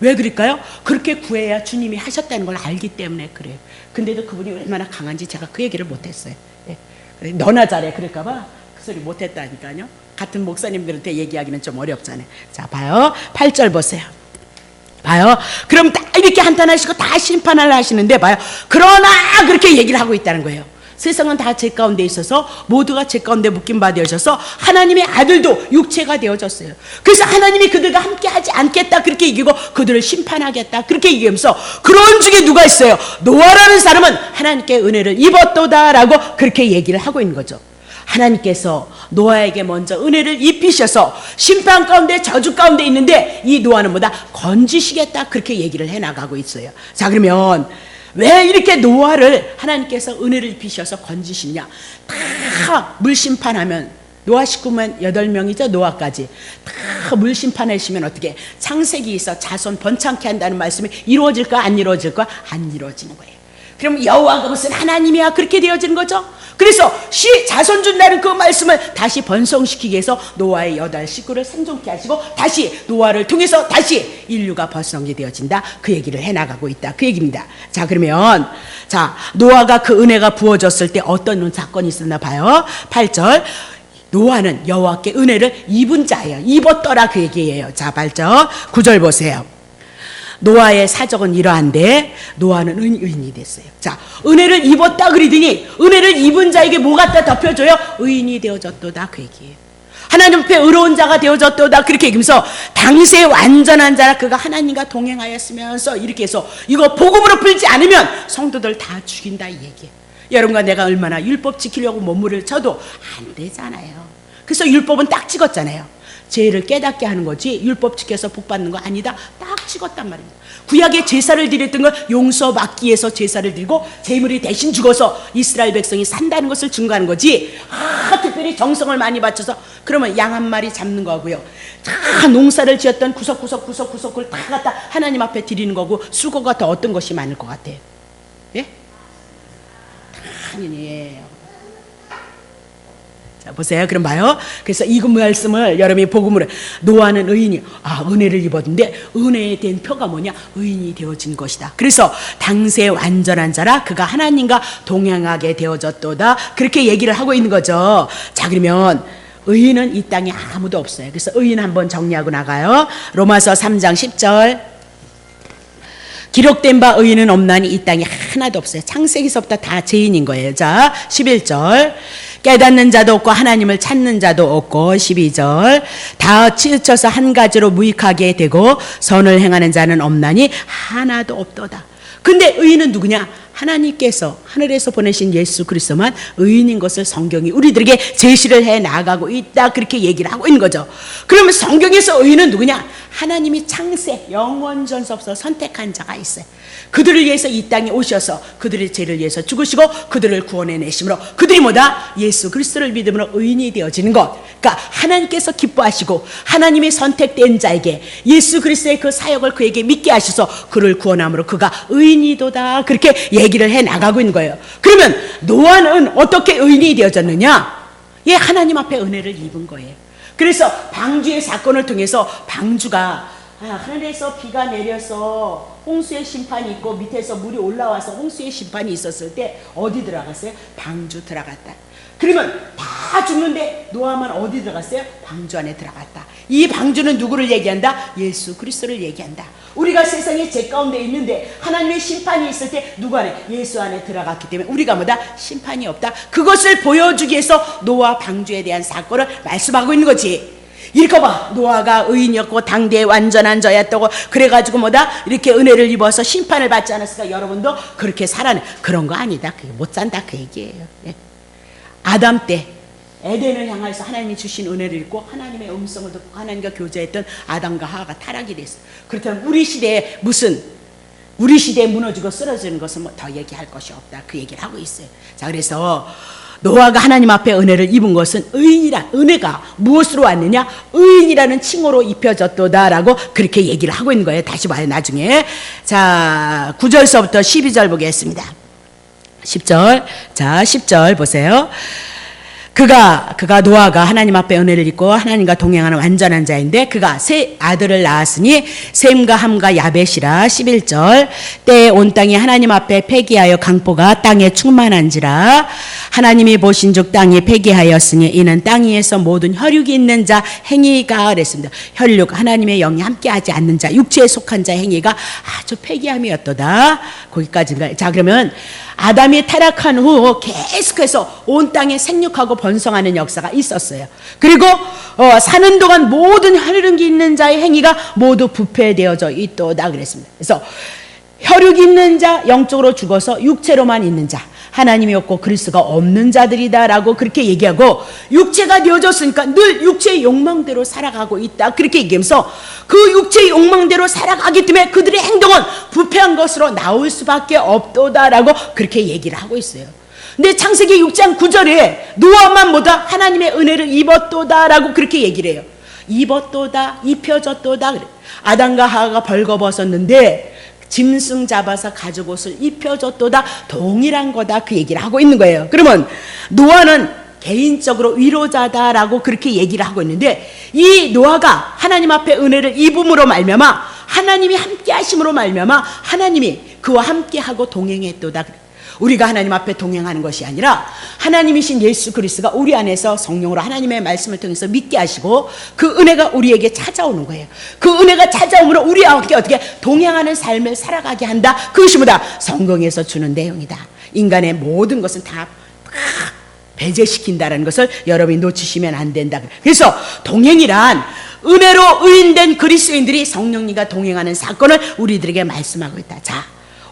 왜 그럴까요? 그렇게 구해야 주님이 하셨다는 걸 알기 때문에 그래요. 근데도 그분이 얼마나 강한지 제가 그 얘기를 못했어요. 예. 너나 잘해 그럴까봐 그 소리 못했다니까요. 같은 목사님들한테 얘기하기는 좀 어렵잖아요. 자, 봐요. 8절 보세요. 봐요. 그럼 다 이렇게 한탄하시고 다 심판을 하시는데 봐요. 그러나 그렇게 얘기를 하고 있다는 거예요. 세상은 다 제 가운데 있어서 모두가 제 가운데 묶임바 되어져서 하나님의 아들도 육체가 되어졌어요. 그래서 하나님이 그들과 함께하지 않겠다 그렇게 이기고 그들을 심판하겠다 그렇게 얘기하면서 그런 중에 누가 있어요? 노아라는 사람은 하나님께 은혜를 입었도다라고 그렇게 얘기를 하고 있는 거죠. 하나님께서 노아에게 먼저 은혜를 입히셔서 심판 가운데 저주 가운데 있는데 이 노아는 뭐다? 건지시겠다 그렇게 얘기를 해나가고 있어요. 자, 그러면 왜 이렇게 노아를 하나님께서 은혜를 입히셔서 건지시냐? 다 물심판하면 노아 식구만 8명이죠. 노아까지 다 물심판하시면 어떻게 창세기에서 자손 번창케 한다는 말씀이 이루어질까 안 이루어질까? 안 이루어지는 거예요. 그럼 여호와가 무슨 하나님이야 그렇게 되어지는 거죠. 그래서 자손 준다는 그 말씀을 다시 번성시키기 위해서 노아의 8식구를 생존케 하시고 다시 노아를 통해서 다시 인류가 번성이 되어진다 그 얘기를 해나가고 있다 그 얘기입니다. 자, 그러면 자 노아가 그 은혜가 부어졌을 때 어떤 사건이 있었나 봐요. 8절 노아는 여호와께 은혜를 입은 자예요. 입었더라 그 얘기예요. 자, 8절 9절 보세요. 노아의 사적은 이러한데 노아는 의인이 됐어요. 자, 은혜를 입었다 그러더니 은혜를 입은 자에게 뭐 갖다 덮여줘요? 의인이 되어졌도다 그 얘기예요. 하나님 앞에 의로운 자가 되어졌도다 그렇게 얘기하면서 당시에 완전한 자라 그가 하나님과 동행하였으면서 이렇게 해서 이거 복음으로 풀지 않으면 성도들 다 죽인다 이 얘기예요. 여러분과 내가 얼마나 율법 지키려고 몸부림을 쳐도 안 되잖아요. 그래서 율법은 딱 찍었잖아요. 죄를 깨닫게 하는 거지 율법 지켜서 복 받는 거 아니다. 딱 찍었단 말입니다. 구약에 제사를 드렸던 걸 용서받기 위해서 제사를 드리고 제물이 대신 죽어서 이스라엘 백성이 산다는 것을 증거하는 거지. 특별히 정성을 많이 바쳐서 그러면 양 한 마리 잡는 거고요. 다 농사를 지었던 구석구석을 다 갖다 하나님 앞에 드리는 거고 수고가 더 어떤 것이 많을 것 같아요? 예? 당연히 자, 보세요. 그럼 봐요. 그래서 이 말씀을 여러분이 복음으로 노아는 의인이 은혜를 입었는데 은혜에 대한 표가 뭐냐? 의인이 되어진 것이다. 그래서 당시에 완전한 자라 그가 하나님과 동행하게 되어졌도다. 그렇게 얘기를 하고 있는 거죠. 자, 그러면 의인은 이 땅에 아무도 없어요. 그래서 의인 한번 정리하고 나가요. 로마서 3장 10절 기록된 바 의인은 없나니 이 땅에 하나도 없어요. 창세기서부터 다 죄인인 거예요. 자, 11절 깨닫는 자도 없고 하나님을 찾는 자도 없고 12절 다 치우쳐서 한 가지로 무익하게 되고 선을 행하는 자는 없나니 하나도 없도다. 근데 의인은 누구냐? 하나님께서 하늘에서 보내신 예수 그리스도만 의인인 것을 성경이 우리들에게 제시를 해 나가고 있다 그렇게 얘기를 하고 있는 거죠. 그러면 성경에서 의인은 누구냐? 하나님이 창세 영원 전서부터 선택한 자가 있어요. 그들을 위해서 이 땅에 오셔서 그들의 죄를 위해서 죽으시고 그들을 구원해내심으로 그들이 뭐다? 예수 그리스도를 믿음으로 의인이 되어지는 것. 그러니까 하나님께서 기뻐하시고 하나님의 선택된 자에게 예수 그리스도의 그 사역을 그에게 믿게 하셔서 그를 구원함으로 그가 의인이도다 그렇게 얘기를 해 나가고 있는 거예요. 그러면 노아는 어떻게 의인이 되어졌느냐? 하나님 앞에 은혜를 입은 거예요. 그래서 방주의 사건을 통해서 방주가 하늘에서 비가 내려서 홍수의 심판이 있고 밑에서 물이 올라와서 홍수의 심판이 있었을 때 어디 들어갔어요? 방주 들어갔다. 그러면 다 죽는데 노아만 어디 들어갔어요? 방주 안에 들어갔다. 이 방주는 누구를 얘기한다? 예수 그리스도를 얘기한다. 우리가 세상에 죄 가운데 있는데 하나님의 심판이 있을 때 누구 안에? 예수 안에 들어갔기 때문에 우리가 뭐다? 심판이 없다. 그것을 보여주기 위해서 노아 방주에 대한 사건을 말씀하고 있는 거지. 이렇게 봐. 노아가 의인이었고 당대에 완전한 자였다고 그래가지고 뭐다? 이렇게 은혜를 입어서 심판을 받지 않았을까? 여러분도 그렇게 살아내. 그런 거 아니다. 그게 못 산다 그 얘기예요. 아담 때 에덴을 향해서 하나님이 주신 은혜를 입고 하나님의 음성을 듣고 하나님과 교제했던 아담과 하와가 타락이 됐어요. 그렇다면 우리 시대에 무너지고 쓰러지는 것은 뭐 더 얘기할 것이 없다. 그 얘기를 하고 있어요. 자, 그래서 노아가 하나님 앞에 은혜를 입은 것은 은혜가 무엇으로 왔느냐? 의인이라는 칭호로 입혀졌도다라고 그렇게 얘기를 하고 있는 거예요. 다시 봐요, 나중에. 자, 9절서부터 12절 보겠습니다. 10절. 자, 10절 보세요. 그가 노아가 하나님 앞에 은혜를 입고 하나님과 동행하는 완전한 자인데 그가 세 아들을 낳았으니 셈과 함과 야벳이라. 11절 때에 온 땅이 하나님 앞에 패기하여 강포가 땅에 충만한지라. 하나님이 보신즉 땅이 패기하였으니 이는 땅 위에서 모든 혈육이 있는 자 행위가 그랬습니다. 혈육 하나님의 영이 함께하지 않는 자 육체에 속한 자 행위가 아주 패기함이었도다. 거기까지인가요? 자, 그러면 아담이 타락한 후 계속해서 온 땅에 생육하고 번성하는 역사가 있었어요. 그리고 사는 동안 모든 혈육 있는 자의 행위가 모두 부패되어져 있도다 그랬습니다. 그래서 혈육 있는 자, 영적으로 죽어서 육체로만 있는 자, 하나님이 없고 그리스도가 없는 자들이다라고 그렇게 얘기하고, 육체가 되어졌으니까 늘 육체의 욕망대로 살아가고 있다 그렇게 얘기하면서 그 육체의 욕망대로 살아가기 때문에 그들의 행동은 부패한 것으로 나올 수밖에 없도다라고 그렇게 얘기를 하고 있어요. 근데 창세기 6장 9절에 노아만 보다 하나님의 은혜를 입었도다라고 그렇게 얘기를 해요. 입었도다, 입혀졌도다 그래. 아담과 하와가 벌거벗었는데 짐승 잡아서 가죽 옷을 입혀줬도다, 동일한 거다 그 얘기를 하고 있는 거예요. 그러면 노아는 개인적으로 위로자다라고 그렇게 얘기를 하고 있는데, 이 노아가 하나님 앞에 은혜를 입음으로 말미암아 하나님이 함께 하심으로 말미암아 하나님이 그와 함께하고 동행했도다. 우리가 하나님 앞에 동행하는 것이 아니라 하나님이신 예수 그리스도가 우리 안에서 성령으로 하나님의 말씀을 통해서 믿게 하시고 그 은혜가 우리에게 찾아오는 거예요. 그 은혜가 찾아오므로 우리와 함께 어떻게 동행하는 삶을 살아가게 한다. 그것이 뭐다? 성경에서 주는 내용이다. 인간의 모든 것은 다 배제시킨다는 것을 여러분이 놓치시면 안 된다. 그래서 동행이란 은혜로 의인된 그리스도인들이 성령님과 동행하는 사건을 우리들에게 말씀하고 있다. 자,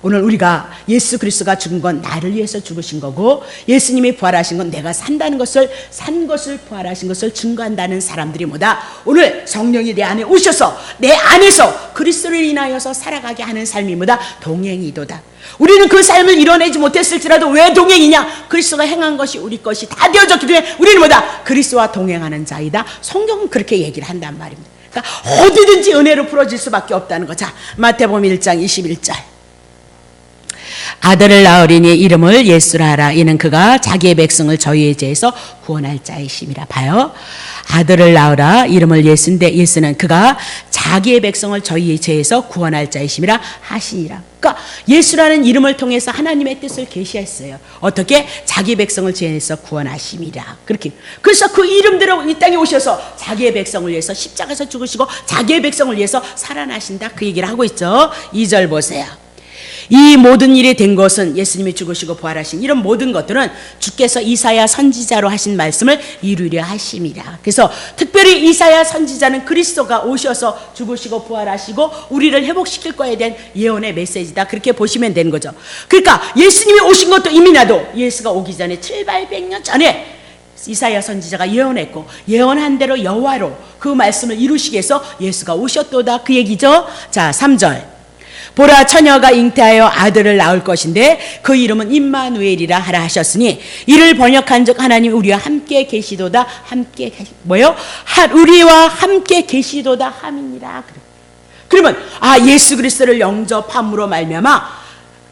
오늘 우리가 예수 그리스도가 죽은 건 나를 위해서 죽으신 거고, 예수님이 부활하신 건 내가 산다는 것을, 산 것을 부활하신 것을 증거한다는 사람들이 뭐다? 오늘 성령이 내 안에 오셔서 내 안에서 그리스도를 인하여서 살아가게 하는 삶이 뭐다? 동행이도다. 우리는 그 삶을 이뤄내지 못했을지라도 왜 동행이냐? 그리스도가 행한 것이 우리 것이 다 되어졌기 때문에 우리는 뭐다? 그리스도와 동행하는 자이다. 성경은 그렇게 얘기를 한단 말입니다. 그러니까 어디든지 은혜로 풀어질 수밖에 없다는 거. 자, 마태복음 1장 21절. 아들을 낳으리니 이름을 예수라 하라. 이는 그가 자기의 백성을 저희의 죄에서 구원할 자이심이라. 봐요. 아들을 낳으라. 이름을 예수인데 예수는 그가 자기의 백성을 저희의 죄에서 구원할 자이심이라 하시니라. 그러니까 예수라는 이름을 통해서 하나님의 뜻을 계시했어요. 어떻게? 자기 백성을 죄에서 구원하심이라. 그렇게. 그래서 그 이름대로 이 땅에 오셔서 자기의 백성을 위해서 십자가에서 죽으시고 자기의 백성을 위해서 살아나신다. 그 얘기를 하고 있죠. 2절 보세요. 이 모든 일이 된 것은, 예수님이 죽으시고 부활하신 이런 모든 것들은 주께서 이사야 선지자로 하신 말씀을 이루려 하심이라. 그래서 특별히 이사야 선지자는 그리스도가 오셔서 죽으시고 부활하시고 우리를 회복시킬 거에 대한 예언의 메시지다. 그렇게 보시면 되는 거죠. 그러니까 예수님이 오신 것도 이미 나도 예수가 오기 전에 700년 전에 이사야 선지자가 예언했고, 예언한 대로 여호와로 그 말씀을 이루시기 위해서 예수가 오셨도다. 그 얘기죠. 자, 3절. 보라, 처녀가 잉태하여 아들을 낳을 것인데 그 이름은 임마누엘이라 하라 하셨으니, 이를 번역한즉 하나님 우리와 함께 계시도다. 함께 뭐요? 우리와 함께 계시도다 함이니라. 그러면 예수 그리스도를 영접함으로 말미암아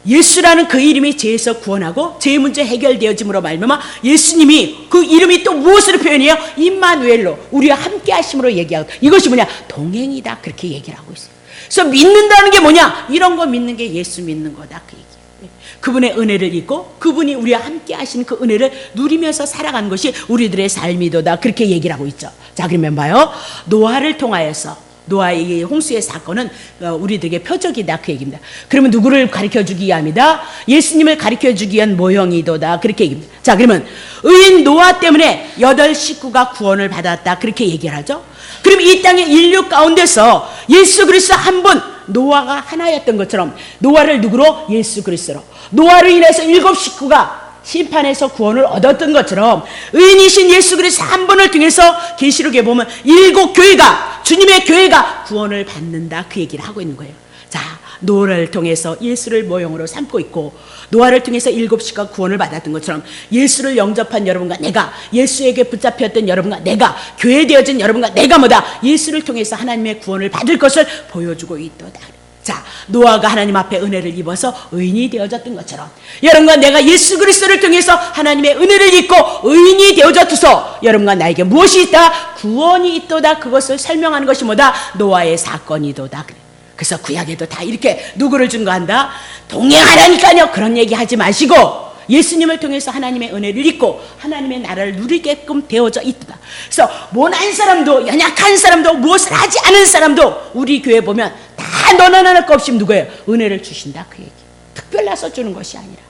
예수라는 그 이름이 죄에서 구원하고 죄의 문제 해결되어짐으로 말미암아 예수님이 그 이름이 또 무엇으로 표현해요? 임마누엘로 우리와 함께 하심으로 얘기하고, 이것이 뭐냐? 동행이다. 그렇게 얘기를 하고 있어요. 그래서 믿는다는 게 뭐냐? 이런 거 믿는 게 예수 믿는 거다. 그 얘기예요. 그분의 은혜를 잊고 그분이 우리와 함께 하시는 그 은혜를 누리면서 살아가는 것이 우리들의 삶이도다. 그렇게 얘기를 하고 있죠. 자, 그러면 봐요. 노아를 통하여서, 노아의 홍수의 사건은 우리들에게 표적이다. 그 얘기입니다. 그러면 누구를 가르쳐주기 위함이다? 예수님을 가르쳐주기 위한 모형이도다. 그렇게 얘기합니다. 자, 그러면 의인 노아 때문에 8 식구가 구원을 받았다. 그렇게 얘기를 하죠. 그럼 이 땅의 인류 가운데서 예수 그리스도 한 분, 노아가 하나였던 것처럼 노아를 누구로? 예수 그리스도로. 노아로 인해서 7 식구가 심판에서 구원을 얻었던 것처럼 의인이신 예수 그리스도 한 분을 통해서 계시록에 보면 7 교회가, 주님의 교회가 구원을 받는다. 그 얘기를 하고 있는 거예요. 자, 노아를 통해서 예수를 모형으로 삼고 있고, 노아를 통해서 7 식구가 구원을 받았던 것처럼 예수를 영접한 여러분과 내가, 예수에게 붙잡혔던 여러분과 내가, 교회되어진 여러분과 내가 뭐다? 예수를 통해서 하나님의 구원을 받을 것을 보여주고 있도다. 자, 노아가 하나님 앞에 은혜를 입어서 의인이 되어졌던 것처럼 여러분과 내가 예수 그리스도를 통해서 하나님의 은혜를 입고 의인이 되어졌어서 여러분과 나에게 무엇이 있다? 구원이 있도다. 그것을 설명하는 것이 뭐다? 노아의 사건이도다. 그래서 구약에도 다 이렇게 누구를 증거한다? 동행하라니까요. 그런 얘기 하지 마시고 예수님을 통해서 하나님의 은혜를 입고 하나님의 나라를 누리게끔 되어져 있다. 그래서 모난 사람도, 연약한 사람도, 무엇을 하지 않은 사람도 우리 교회 보면 다 너나 나나 것 없이 누구예요? 은혜를 주신다. 그 얘기. 특별나서 주는 것이 아니라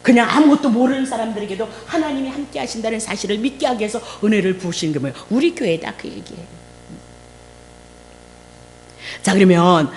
그냥 아무것도 모르는 사람들에게도 하나님이 함께 하신다는 사실을 믿게 하기 위해서 은혜를 부으시는 게 뭐예요? 우리 교회다, 그 얘기예요. 자, 그러면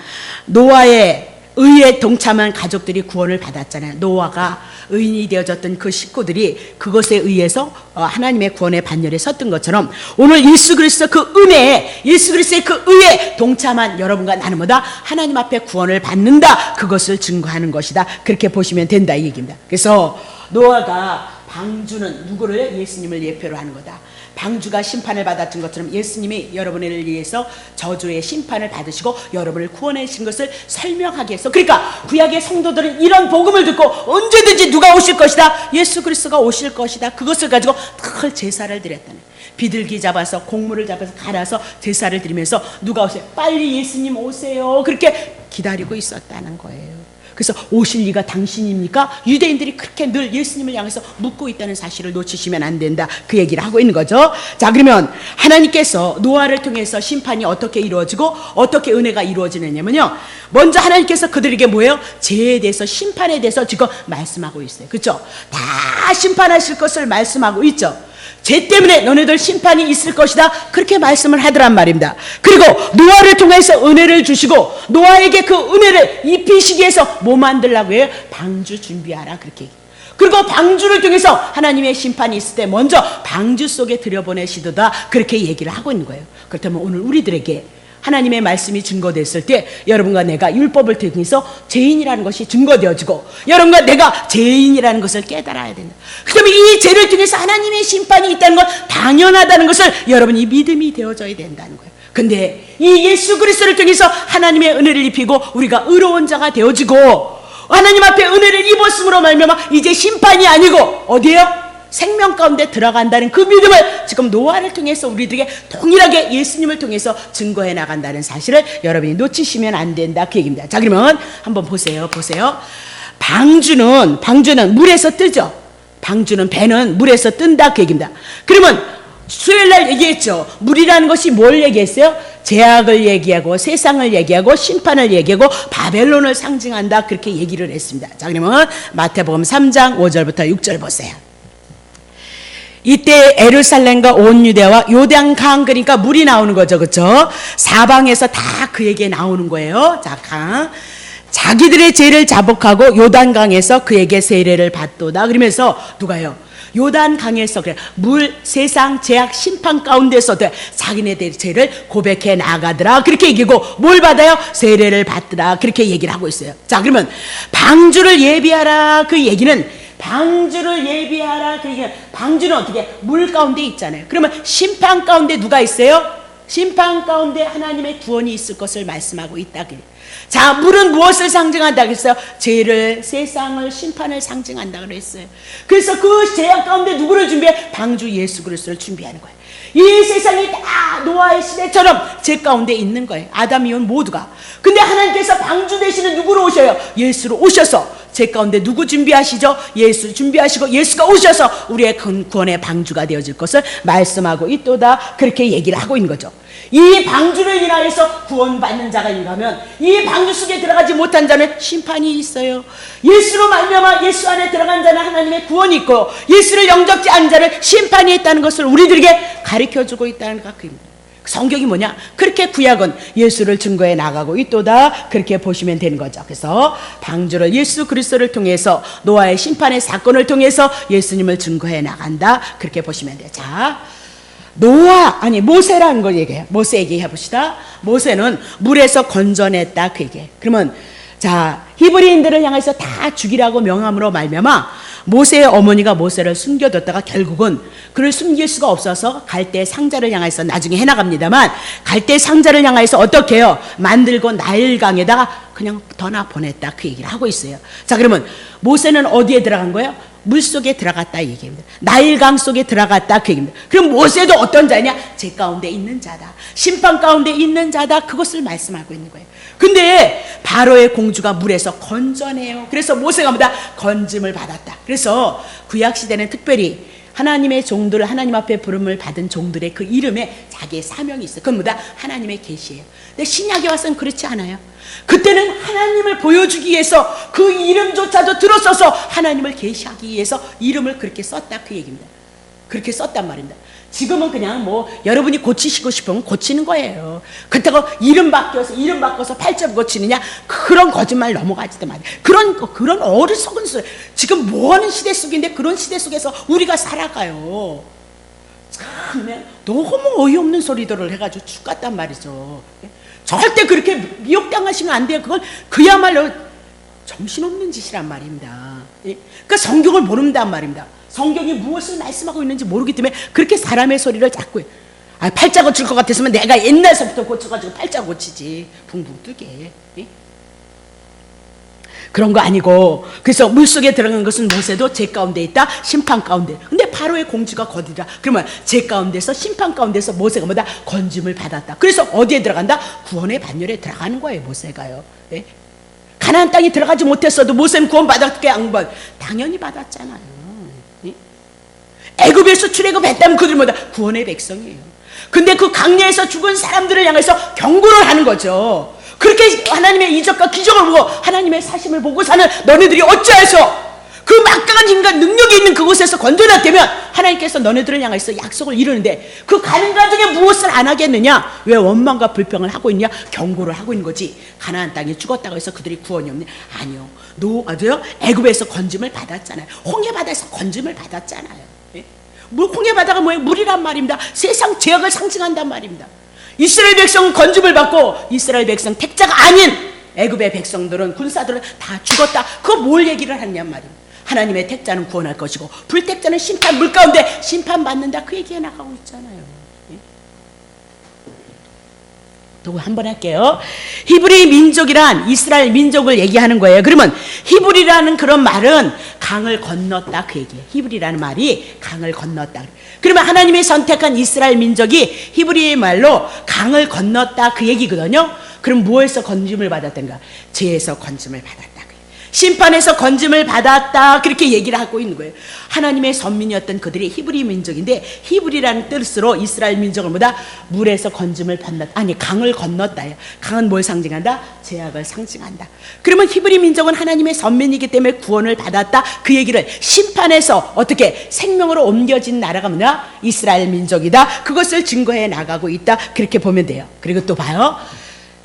노아의 의에 동참한 가족들이 구원을 받았잖아요. 노아가 의인이 되어졌던 그 식구들이 그것에 의해서 하나님의 구원의 반열에 섰던 것처럼 오늘 예수 그리스도 그 은혜에, 예수 그리스도의 그 의에 동참한 여러분과 나는 뭐다? 하나님 앞에 구원을 받는다. 그것을 증거하는 것이다. 그렇게 보시면 된다, 이 얘기입니다. 그래서 노아가 방주는 누구를? 예수님을 예표로 하는 거다. 방주가 심판을 받았던 것처럼 예수님이 여러분을 위해서 저주의 심판을 받으시고 여러분을 구원하신 것을 설명하기 위해서, 그러니까 구약의 성도들은 이런 복음을 듣고 언제든지 누가 오실 것이다, 예수 그리스도가 오실 것이다, 그것을 가지고 큰 제사를 드렸다는, 비둘기 잡아서 곡물을 잡아서 갈아서 제사를 드리면서 누가 오세요? 빨리 예수님 오세요, 그렇게 기다리고 있었다는 거예요. 그래서 오실 리가 당신입니까? 유대인들이 그렇게 늘 예수님을 향해서 묻고 있다는 사실을 놓치시면 안 된다, 그 얘기를 하고 있는 거죠. 자, 그러면 하나님께서 노아를 통해서 심판이 어떻게 이루어지고 어떻게 은혜가 이루어지느냐면요, 먼저 하나님께서 그들에게 뭐예요? 죄에 대해서, 심판에 대해서 지금 말씀하고 있어요. 그렇죠? 다 심판하실 것을 말씀하고 있죠. 죄 때문에 너네들 심판이 있을 것이다, 그렇게 말씀을 하더란 말입니다. 그리고 노아를 통해서 은혜를 주시고 노아에게 그 은혜를 입히시기 위해서 뭐 만들라고 해요? 방주 준비하라, 그렇게. 그리고 방주를 통해서 하나님의 심판이 있을 때 먼저 방주 속에 들여보내시도다, 그렇게 얘기를 하고 있는 거예요. 그렇다면 오늘 우리들에게 하나님의 말씀이 증거됐을 때 여러분과 내가 율법을 통해서 죄인이라는 것이 증거되어지고 여러분과 내가 죄인이라는 것을 깨달아야 된다. 그다음에 이 죄를 통해서 하나님의 심판이 있다는 건 당연하다는 것을 여러분이 믿음이 되어져야 된다는 거예요. 근데 이 예수 그리스도를 통해서 하나님의 은혜를 입히고 우리가 의로운 자가 되어지고 하나님 앞에 은혜를 입었음으로 말미암아 이제 심판이 아니고 어디에요? 생명 가운데 들어간다는 그 믿음을 지금 노아를 통해서 우리들에게 동일하게 예수님을 통해서 증거해 나간다는 사실을 여러분이 놓치시면 안 된다, 그 얘기입니다. 자, 그러면 한번 보세요. 방주는 물에서 뜨죠. 방주는, 배는 물에서 뜬다, 그 얘기입니다. 그러면 수요일날 얘기했죠. 물이라는 것이 뭘 얘기했어요? 죄악을 얘기하고 세상을 얘기하고 심판을 얘기하고 바벨론을 상징한다, 그렇게 얘기를 했습니다. 자, 그러면 마태복음 3장 5절부터 6절 보세요. 이때 예루살렘과 온 유대와 요단강, 그러니까 물이 나오는 거죠, 그렇죠? 사방에서 다 그에게 나오는 거예요. 자, 자기들의 죄를 자복하고 요단강에서 그에게 세례를 받도다. 그러면서 누가요? 요단강에서 그래, 세상 죄악 심판 가운데서 자기네들의 죄를 고백해 나가더라, 그렇게 얘기고 뭘 받아요? 세례를 받더라, 그렇게 얘기를 하고 있어요. 자, 그러면 방주를 예비하라, 그 얘기는 방주를 예비하라, 그러니까 방주는 어떻게? 물 가운데 있잖아요. 그러면 심판 가운데 누가 있어요? 심판 가운데 하나님의 구원이 있을 것을 말씀하고 있다. 자, 물은 무엇을 상징한다 그랬어요? 죄를, 세상을, 심판을 상징한다 그랬어요. 그래서 그 죄악 가운데 누구를 준비해? 방주 예수 그리스도를 준비하는 거예요. 이 세상이 다 노아의 시대처럼 죄 가운데 있는 거예요. 아담 이혼 모두가. 근데 하나님께서 방주 대신에 누구로 오셔요? 예수로 오셔서 죄 가운데 누구 준비하시죠? 예수 준비하시고 예수가 오셔서 우리의 구원의 방주가 되어질 것을 말씀하고 있도다, 그렇게 얘기를 하고 있는 거죠. 이 방주를 인하여서 구원받는 자가 있다면 이 방주 속에 들어가지 못한 자는 심판이 있어요. 예수로 말미암아 예수 안에 들어간 자는 하나님의 구원이 있고 예수를 영접지 않은 자는 심판이 있다는 것을 우리들에게 가르쳐주고 있다는 것입니다. 성경이 뭐냐? 그렇게 구약은 예수를 증거해 나가고 있도다, 그렇게 보시면 되는 거죠. 그래서 방주를 예수 그리스도를 통해서 노아의 심판의 사건을 통해서 예수님을 증거해 나간다, 그렇게 보시면 돼요. 자, 모세라는 걸 얘기해요. 모세 얘기해 봅시다. 모세는 물에서 건져냈다, 그 얘기예요. 그러면 자, 히브리인들을 향해서 다 죽이라고 명함으로 말미암아 모세의 어머니가 모세를 숨겨뒀다가 결국은 그를 숨길 수가 없어서 갈대 상자를 향해서 나중에 해나갑니다만 갈대 상자를 향해서 어떻게 해요? 만들고 나일강에다가 그냥 떠나 보냈다, 그 얘기를 하고 있어요. 자, 그러면 모세는 어디에 들어간 거예요? 물 속에 들어갔다, 이 얘기입니다. 나일강 속에 들어갔다, 그 얘기입니다. 그럼 모세도 어떤 자냐? 죄 가운데 있는 자다, 심판 가운데 있는 자다, 그것을 말씀하고 있는 거예요. 근데 바로의 공주가 물에서 건져내요. 그래서 모세가 뭐다? 건짐을 받았다. 그래서 구약시대는 특별히 하나님의 종들, 하나님 앞에 부름을 받은 종들의 그 이름에 자기의 사명이 있어요. 그건 뭐다? 하나님의 계시예요. 근데 신약에 와서는 그렇지 않아요. 그때는 하나님을 보여주기 위해서 그 이름조차도 들어서서 하나님을 계시하기 위해서 이름을 그렇게 썼다, 그 얘기입니다. 그렇게 썼단 말입니다. 지금은 그냥 뭐 여러분이 고치시고 싶으면 고치는 거예요. 그렇다고 이름 바꿔서 팔자 고치느냐, 그런 거짓말 넘어가지도 말이에요. 그런 어리석은 소리. 지금 뭐하는 시대 속인데 그런 시대 속에서 우리가 살아가요. 참 너무 어이없는 소리들을 해가지고 죽겠단 말이죠. 절대 그렇게 미혹당하시면 안 돼요. 그건 그야말로 정신없는 짓이란 말입니다. 그러니까 성경을 모른단 말입니다. 성경이 무엇을 말씀하고 있는지 모르기 때문에 그렇게 사람의 소리를 자꾸 해요. 팔자 고칠 것 같았으면 내가 옛날서부터 고쳐가지고 팔자 고치지, 붕붕 뜨게. 그런 거 아니고, 그래서 물속에 들어간 것은 모세도 제 가운데 있다, 심판 가운데. 근데 바로의 공주가 거두라. 그러면 제 가운데서, 심판 가운데서 모세가 뭐다? 건짐을 받았다. 그래서 어디에 들어간다? 구원의 반열에 들어가는 거예요, 모세가요. 예? 가나안 땅에 들어가지 못했어도 모세는 구원 받았게 안 받? 당연히 받았잖아요. 애굽에서 출애굽했다면 그들은 뭐다? 구원의 백성이에요. 근데 그 강야에서 죽은 사람들을 향해서 경고를 하는 거죠. 그렇게 하나님의 이적과 기적을 보고 하나님의 사심을 보고 사는 너네들이 어찌해서 그 막강한 힘과 능력이 있는 그곳에서 건져놨다면 하나님께서 너네들을 향해서 약속을 이루는데 그 가는 과정에 무엇을 안 하겠느냐? 왜 원망과 불평을 하고 있냐? 경고를 하고 있는 거지. 가나안 땅에 죽었다고 해서 그들이 구원이 없네? 아니요. 애굽에서 건짐을 받았잖아요. 홍해 바다에서 건짐을 받았잖아요. 홍해 바다가 뭐예요? 물이란 말입니다. 세상 죄악을 상징한단 말입니다. 이스라엘 백성은 건짐을 받고 이스라엘 백성 택자가 아닌 애굽의 백성들은, 군사들은 다 죽었다. 그거 뭘 얘기를 하느냐 말입니다. 하나님의 택자는 구원할 것이고 불택자는 심판, 물 가운데 심판받는다, 그 얘기가 나가고 있잖아요. 또 한 번 할게요. 히브리 민족이란 이스라엘 민족을 얘기하는 거예요. 그러면 히브리라는 그런 말은 강을 건넜다, 그 얘기예요. 히브리라는 말이 강을 건넜다. 그러면 하나님이 선택한 이스라엘 민족이 히브리의 말로 강을 건넜다, 그 얘기거든요. 그럼 무엇에서 건짐을 받았던가? 죄에서 건짐을 받았다. 심판에서 건짐을 받았다, 그렇게 얘기를 하고 있는 거예요. 하나님의 선민이었던 그들이 히브리 민족인데, 히브리라는 뜻으로 이스라엘 민족을 뭐다? 물에서 건짐을 받았다. 아니, 강을 건넜다. 강은 뭘 상징한다? 죄악을 상징한다. 그러면 히브리 민족은 하나님의 선민이기 때문에 구원을 받았다, 그 얘기를 심판에서 어떻게 생명으로 옮겨진 나라가 뭐냐? 이스라엘 민족이다. 그것을 증거해 나가고 있다, 그렇게 보면 돼요. 그리고 또 봐요.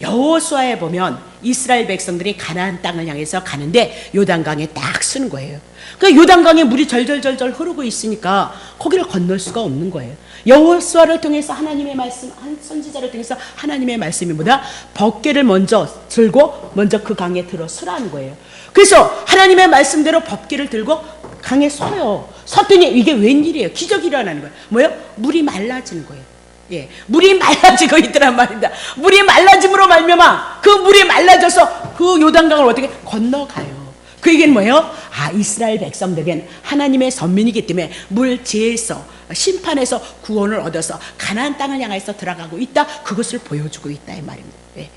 여호수아에 보면 이스라엘 백성들이 가나안 땅을 향해서 가는데 요단강에 딱 쓰는 거예요. 그러니까 요단강에 물이 절절절절 흐르고 있으니까 거기를 건널 수가 없는 거예요. 여호수아를 통해서 하나님의 말씀, 한 선지자를 통해서 하나님의 말씀이 뭐다? 법궤를 먼저 들고 먼저 그 강에 들어서라는 거예요. 그래서 하나님의 말씀대로 법궤를 들고 강에 서요. 섰더니 이게 웬일이에요? 기적이 일어나는 거예요. 뭐예요? 물이 말라지는 거예요. 예, 물이 말라지고 있더란 말입니다. 물이 말라짐으로 말미암아 그 물이 말라져서 그 요단강을 어떻게 건너가요. 그 얘기는 뭐예요? 이스라엘 백성들에겐 하나님의 선민이기 때문에 물죄에서, 심판에서 구원을 얻어서 가나안 땅을 향해서 들어가고 있다, 그것을 보여주고 있다, 이 말입니다. 예.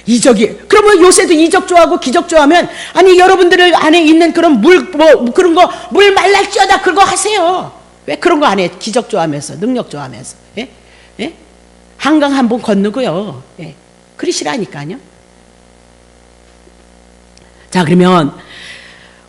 이적이, 그러면 요새도 이적 좋아하고 기적 좋아하면, 아니 여러분들 안에 있는 그런 그런 거 물 말랄지어다, 그거 하세요. 왜 그런 거 안 해? 기적 좋아하면서, 능력 좋아하면서. 예? 예? 한강 한 번 건너고요. 예. 그러시라니까요. 자, 그러면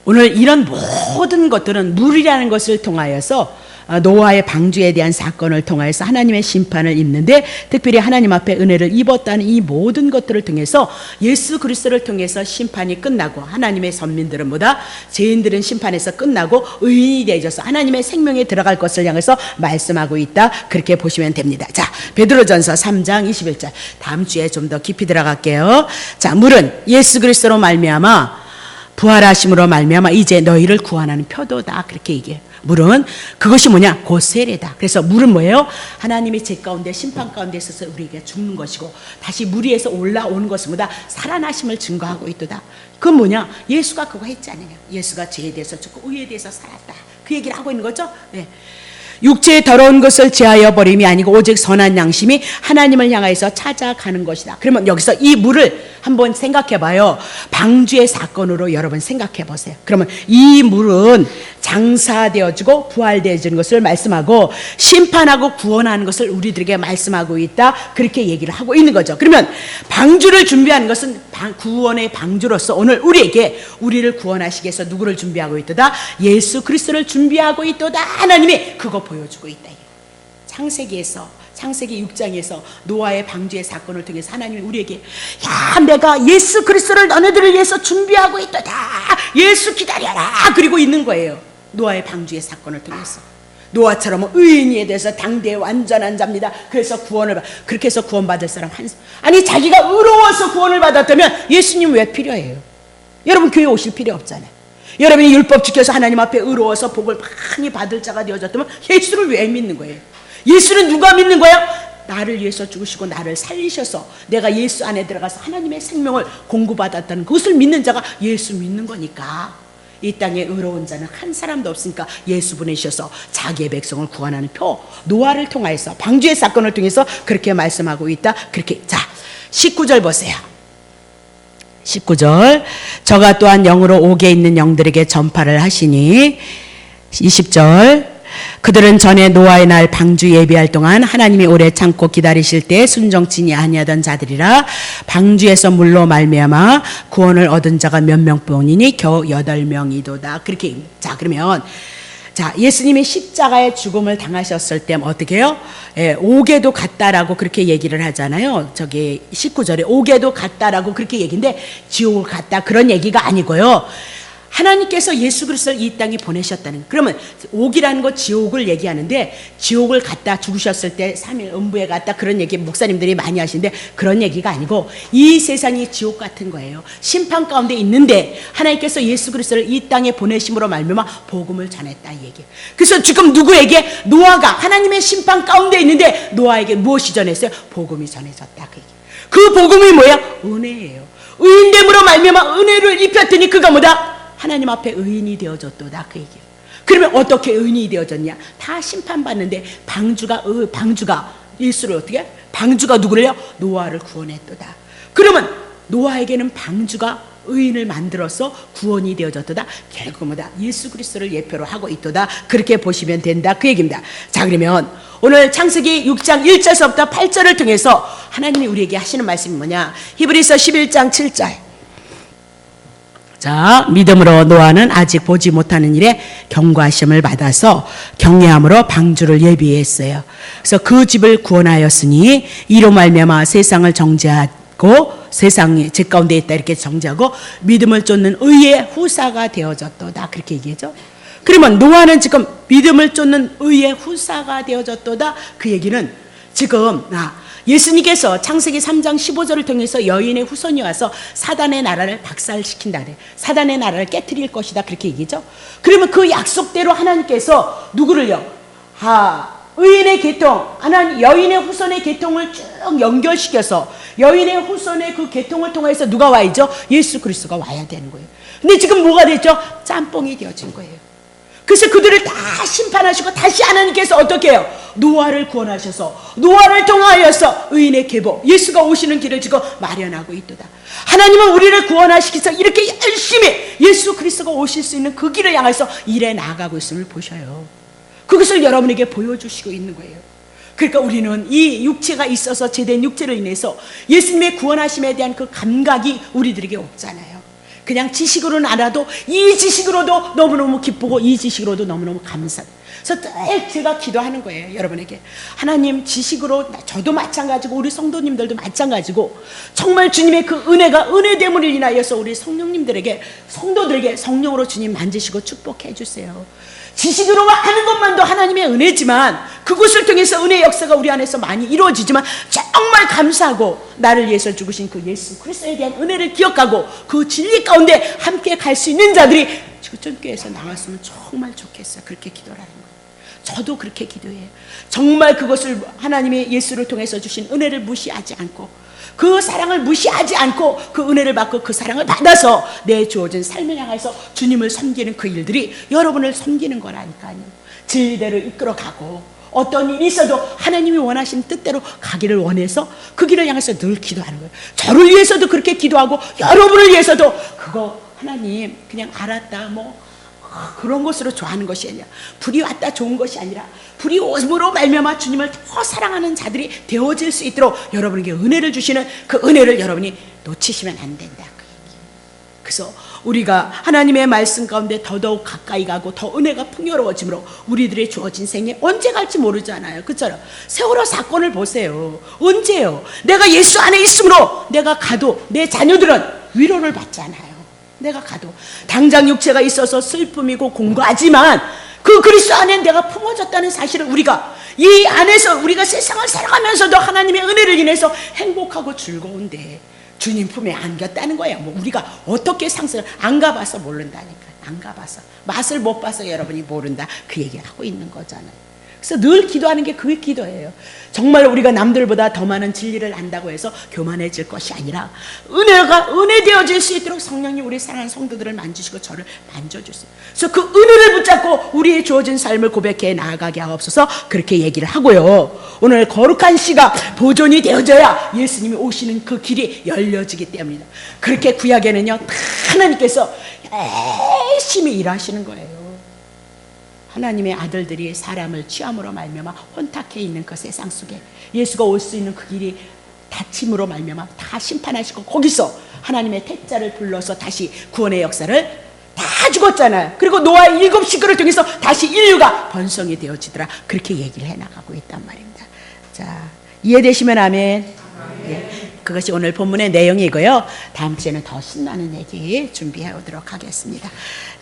오늘 이런 모든 것들은 물이라는 것을 통하여서 노아의 방주에 대한 사건을 통하여서 하나님의 심판을 입는데, 특별히 하나님 앞에 은혜를 입었다는 이 모든 것들을 통해서 예수 그리스도를 통해서 심판이 끝나고, 하나님의 선민들은 뭐다? 죄인들은 심판에서 끝나고 의인이 되어져서 하나님의 생명에 들어갈 것을 향해서 말씀하고 있다, 그렇게 보시면 됩니다. 자, 베드로전서 3장 21절, 다음 주에 좀 더 깊이 들어갈게요. 자, 물은 예수 그리스도로 말미암아 부활하심으로 말미암아 이제 너희를 구원하는 표도다, 그렇게 얘기해요. 물은 그것이 뭐냐? 곧 세례다. 그래서 물은 뭐예요? 하나님의 죄 가운데, 심판 가운데 있어서 우리에게 죽는 것이고, 다시 물 위에서 올라오는 것은 뭐다? 살아나심을 증거하고 있도다. 그건 뭐냐? 예수가 그거 했지 않느냐? 예수가 죄에 대해서 죽고 의에 대해서 살았다, 그 얘기를 하고 있는 거죠. 네. 육체의 더러운 것을 제하여 버림이 아니고 오직 선한 양심이 하나님을 향하여서 찾아가는 것이다. 그러면 여기서 이 물을 한번 생각해 봐요. 방주의 사건으로 여러분 생각해 보세요. 그러면 이 물은 장사되어지고 부활되어지는 것을 말씀하고 심판하고 구원하는 것을 우리들에게 말씀하고 있다. 그렇게 얘기를 하고 있는 거죠. 그러면 방주를 준비하는 것은 구원의 방주로서 오늘 우리를 구원하시기 위해서 누구를 준비하고 있도다? 예수 그리스도를 준비하고 있도다. 하나님이 그거 보여주고 있다. 창세기 6장에서 노아의 방주의 사건을 통해서 하나님이 우리에게 내가 예수 그리스도를 너네들을 위해서 준비하고 있도다. 예수 기다려라. 그리고 있는 거예요. 노아의 방주의 사건을 통해서. 노아처럼 의인에 대해서 당대의 완전한 자입니다. 그래서 그렇게 해서 구원받을 사람 아니 자기가 의로워서 구원을 받았다면 예수님 왜 필요해요? 여러분 교회 오실 필요 없잖아요. 여러분이 율법 지켜서 하나님 앞에 의로워서 복을 많이 받을 자가 되어졌다면 예수를 왜 믿는 거예요? 예수는 누가 믿는 거야? 나를 위해서 죽으시고 나를 살리셔서 내가 예수 안에 들어가서 하나님의 생명을 공급받았다는 그것을 믿는 자가 예수 믿는 거니까. 이 땅에 의로운 자는 한 사람도 없으니까 예수 보내셔서 자기의 백성을 구원하는 표 노아를 통하여서 방주의 사건을 통해서 그렇게 말씀하고 있다. 그렇게. 자 19절 보세요. 19절 저가 또한 영으로 옥에 있는 영들에게 전파를 하시니 20절 그들은 전에 노아의 날 방주 예비할 동안 하나님이 오래 참고 기다리실 때 순종치 아니하던 자들이라 방주에서 물로 말미암아 구원을 얻은 자가 몇 명뿐이니 겨우 8명이도다. 그렇게. 자 그러면 예수님이 십자가의 죽음을 당하셨을 때 어떻게 해요? 옥에도 갔다라고 그렇게 얘기를 하잖아요. 저기 19절에 옥에도 갔다라고 그렇게 얘기인데 지옥을 갔다 그런 얘기가 아니고요. 하나님께서 예수 그리스도를 이 땅에 보내셨다는. 그러면 옥이라는 거 지옥을 얘기하는데 지옥을 갔다 죽으셨을 때 3일 음부에 갔다 그런 얘기 목사님들이 많이 하시는데 그런 얘기가 아니고 이 세상이 지옥 같은 거예요. 심판 가운데 있는데 하나님께서 예수 그리스도를 이 땅에 보내심으로 말미암아 복음을 전했다 이 얘기. 그래서 지금 누구에게? 노아가 하나님의 심판 가운데 있는데 노아에게 무엇이 전했어요? 복음이 전해졌다 그 얘기. 그 복음이 뭐야? 은혜예요. 의인됨으로 말미암아 은혜를 입혔더니 그가 뭐다? 하나님 앞에 의인이 되어졌도다 그 얘기예요. 그러면 어떻게 의인이 되어졌냐? 다 심판받는데 방주가 예수를 어떻게? 방주가 누구를요? 노아를 구원했도다. 그러면 노아에게는 방주가 의인을 만들어서 구원이 되어졌도다. 결국 뭐다? 예수 그리스도를 예표로 하고 있도다. 그렇게 보시면 된다 그 얘기입니다. 자 그러면 오늘 창세기 6장 1절서부터 8절을 통해서 하나님이 우리에게 하시는 말씀이 뭐냐? 히브리서 11장 7절. 자, 믿음으로 노아는 아직 보지 못하는 일에 경고하심을 받아서 경외함으로 방주를 예비했어요. 그래서 그 집을 구원하였으니 이로 말미암아 세상을 정죄하고 세상이 제 가운데 있다 이렇게 정죄하고 믿음을 쫓는 의의 후사가 되어졌도다 그렇게 얘기하죠. 그러면 노아는 지금 믿음을 쫓는 의의 후사가 되어졌도다 그 얘기는 지금 예수님께서 창세기 3장 15절을 통해서 여인의 후손이 와서 사단의 나라를 박살시킨다. 사단의 나라를 깨트릴 것이다. 그렇게 얘기죠. 그러면 그 약속대로 하나님께서 누구를요? 의인의 계통, 하나님 여인의 후손의 계통을 쭉 연결시켜서 여인의 후손의 그 계통을 통해서 누가 와야죠? 예수 그리스도가 와야 되는 거예요. 근데 지금 뭐가 됐죠? 짬뽕이 되어진 거예요. 그래서 그들을 다 심판하시고 다시 하나님께서 어떻게 해요? 노아를 구원하셔서 노아를 통하여서 의인의 계보 예수가 오시는 길을 지금 마련하고 있도다. 하나님은 우리를 구원하시기 위해서 이렇게 열심히 예수 그리스도가 오실 수 있는 그 길을 향해서 일해 나가고 있음을 보셔요. 그것을 여러분에게 보여주시고 있는 거예요. 그러니까 우리는 이 육체가 있어서 제된 육체를 인해서 예수님의 구원하심에 대한 그 감각이 우리들에게 없잖아요. 그냥 지식으로는 알아도 이 지식으로도 너무너무 기쁘고 이 지식으로도 너무너무 감사해요. 그래서 늘 제가 기도하는 거예요. 여러분에게 하나님 지식으로 저도 마찬가지고 우리 성도님들도 마찬가지고 정말 주님의 그 은혜가 은혜됨을 인하여서 우리 성령님들에게 성도들에게 성령으로 주님 만지시고 축복해 주세요. 지식으로 하는 것만도 하나님의 은혜지만 그것을 통해서 은혜의 역사가 우리 안에서 많이 이루어지지만 정말 감사하고 나를 위해서 죽으신 그 예수 그리스도에 대한 은혜를 기억하고 그 진리 가운데 함께 갈 수 있는 자들이 주전교회에서 나왔으면 정말 좋겠어요. 그렇게 기도를 하는 거예요. 저도 그렇게 기도해요. 정말 그것을 하나님의 예수를 통해서 주신 은혜를 무시하지 않고 그 사랑을 무시하지 않고 그 은혜를 받고 그 사랑을 받아서 내 주어진 삶을 향해서 주님을 섬기는 그 일들이 여러분을 섬기는 거라니까요. 진리대로 이끌어가고 어떤 일이 있어도 하나님이 원하시는 뜻대로 가기를 원해서 그 길을 향해서 늘 기도하는 거예요. 저를 위해서도 그렇게 기도하고 여러분을 위해서도 그거 하나님 그냥 알았다 그런 것으로 좋아하는 것이 아니라 불이 왔다 좋은 것이 아니라 불이 오므로 말미암아 주님을 더 사랑하는 자들이 되어질 수 있도록 여러분에게 은혜를 주시는 그 은혜를 여러분이 놓치시면 안 된다. 그래서 우리가 하나님의 말씀 가운데 더더욱 가까이 가고 더 은혜가 풍요로워지므로 우리들의 주어진 생에 언제 갈지 모르잖아요. 그렇잖아요. 세월호 사건을 보세요. 언제요? 내가 예수 안에 있으므로 내가 가도 내 자녀들은 위로를 받잖아요. 내가 가도 당장 육체가 있어서 슬픔이고 공고하지만 그 그리스도 안에 내가 품어졌다는 사실을 우리가 이 안에서 우리가 세상을 살아가면서도 하나님의 은혜를 인해서 행복하고 즐거운데 주님 품에 안겼다는 거야. 우리가 어떻게 상승을 안 가봐서 모른다니까. 안 가봐서 맛을 못 봐서 여러분이 모른다. 그 얘기를 하고 있는 거잖아요. 그래서 늘 기도하는 게 그 기도예요. 정말 우리가 남들보다 더 많은 진리를 안다고 해서 교만해질 것이 아니라 은혜 되어질 수 있도록 성령님 우리 사랑하는 성도들을 만지시고 저를 만져주세요. 그래서 그 은혜를 붙잡고 우리의 주어진 삶을 고백해 나아가게 하옵소서. 그렇게 얘기를 하고요. 오늘 거룩한 시가 보존이 되어져야 예수님이 오시는 그 길이 열려지기 때문이다. 그렇게 구약에는요 하나님께서 열심히 일하시는 거예요. 하나님의 아들들이 사람을 취함으로 말미암아 혼탁해 있는 그 세상 속에 예수가 올 수 있는 그 길이 닫힘으로 말미암아 다 심판하시고 거기서 하나님의 택자를 불러서 다시 구원의 역사를 다 죽었잖아요. 그리고 노아의 7 식구를 통해서 다시 인류가 번성이 되어지더라. 그렇게 얘기를 해나가고 있단 말입니다. 자, 이해되시면 아멘. 예, 그것이 오늘 본문의 내용이고요. 다음 주에는 더 신나는 얘기 준비해 오도록 하겠습니다.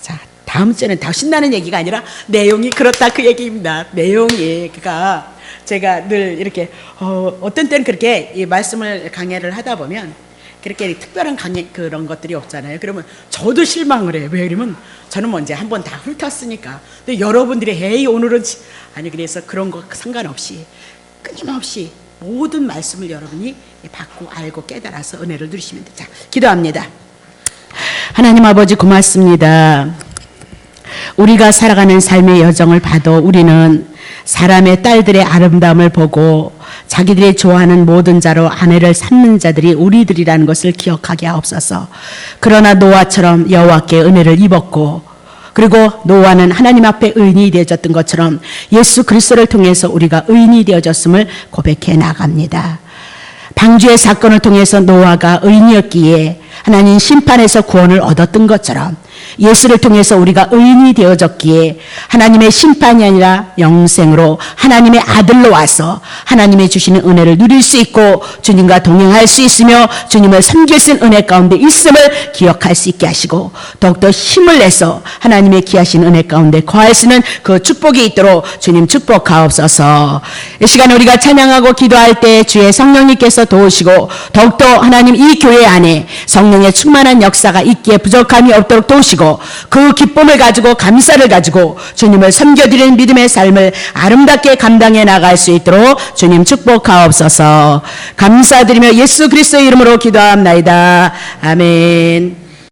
자, 다음 주에는 더 신나는 얘기가 아니라 내용이 그렇다 그 얘기입니다. 내용이 그러니까 제가 늘 이렇게 어떤 때는 그렇게 이 말씀을 강해를 하다 보면 그렇게 특별한 강해 그런 것들이 없잖아요. 그러면 저도 실망을 해요. 왜 그러면 저는 이제 한번 다 훑었으니까. 근데 여러분들이 에이 오늘은 아니 그래서 그런 거 상관없이 끊임없이 모든 말씀을 여러분이 받고 알고 깨달아서 은혜를 누리시면 돼요. 자, 기도합니다. 하나님 아버지 고맙습니다. 우리가 살아가는 삶의 여정을 봐도 우리는 사람의 딸들의 아름다움을 보고 자기들이 좋아하는 모든 자로 아내를 삼는 자들이 우리들이라는 것을 기억하게 하옵소서. 그러나 노아처럼 여호와께 은혜를 입었고 그리고 노아는 하나님 앞에 의인이 되어졌던 것처럼 예수 그리스도를 통해서 우리가 의인이 되어졌음을 고백해 나갑니다. 방주의 사건을 통해서 노아가 의인이었기에 하나님 심판에서 구원을 얻었던 것처럼 예수를 통해서 우리가 의인이 되어졌기에 하나님의 심판이 아니라 영생으로 하나님의 아들로 와서 하나님의 주시는 은혜를 누릴 수 있고 주님과 동행할 수 있으며 주님을 섬길 수 있는 은혜 가운데 있음을 기억할 수 있게 하시고 더욱더 힘을 내서 하나님의 귀하신 은혜 가운데 거할 수 있는 그 축복이 있도록 주님 축복하옵소서. 이 시간에 우리가 찬양하고 기도할 때 주의 성령님께서 도우시고 더욱더 하나님 이 교회 안에 성령의 충만한 역사가 있기에 부족함이 없도록 도우시고 그 기쁨을 가지고 감사를 가지고 주님을 섬겨드리는 믿음의 삶을 아름답게 감당해 나갈 수 있도록 주님 축복하옵소서. 감사드리며 예수 그리스도의 이름으로 기도합나이다. 아멘.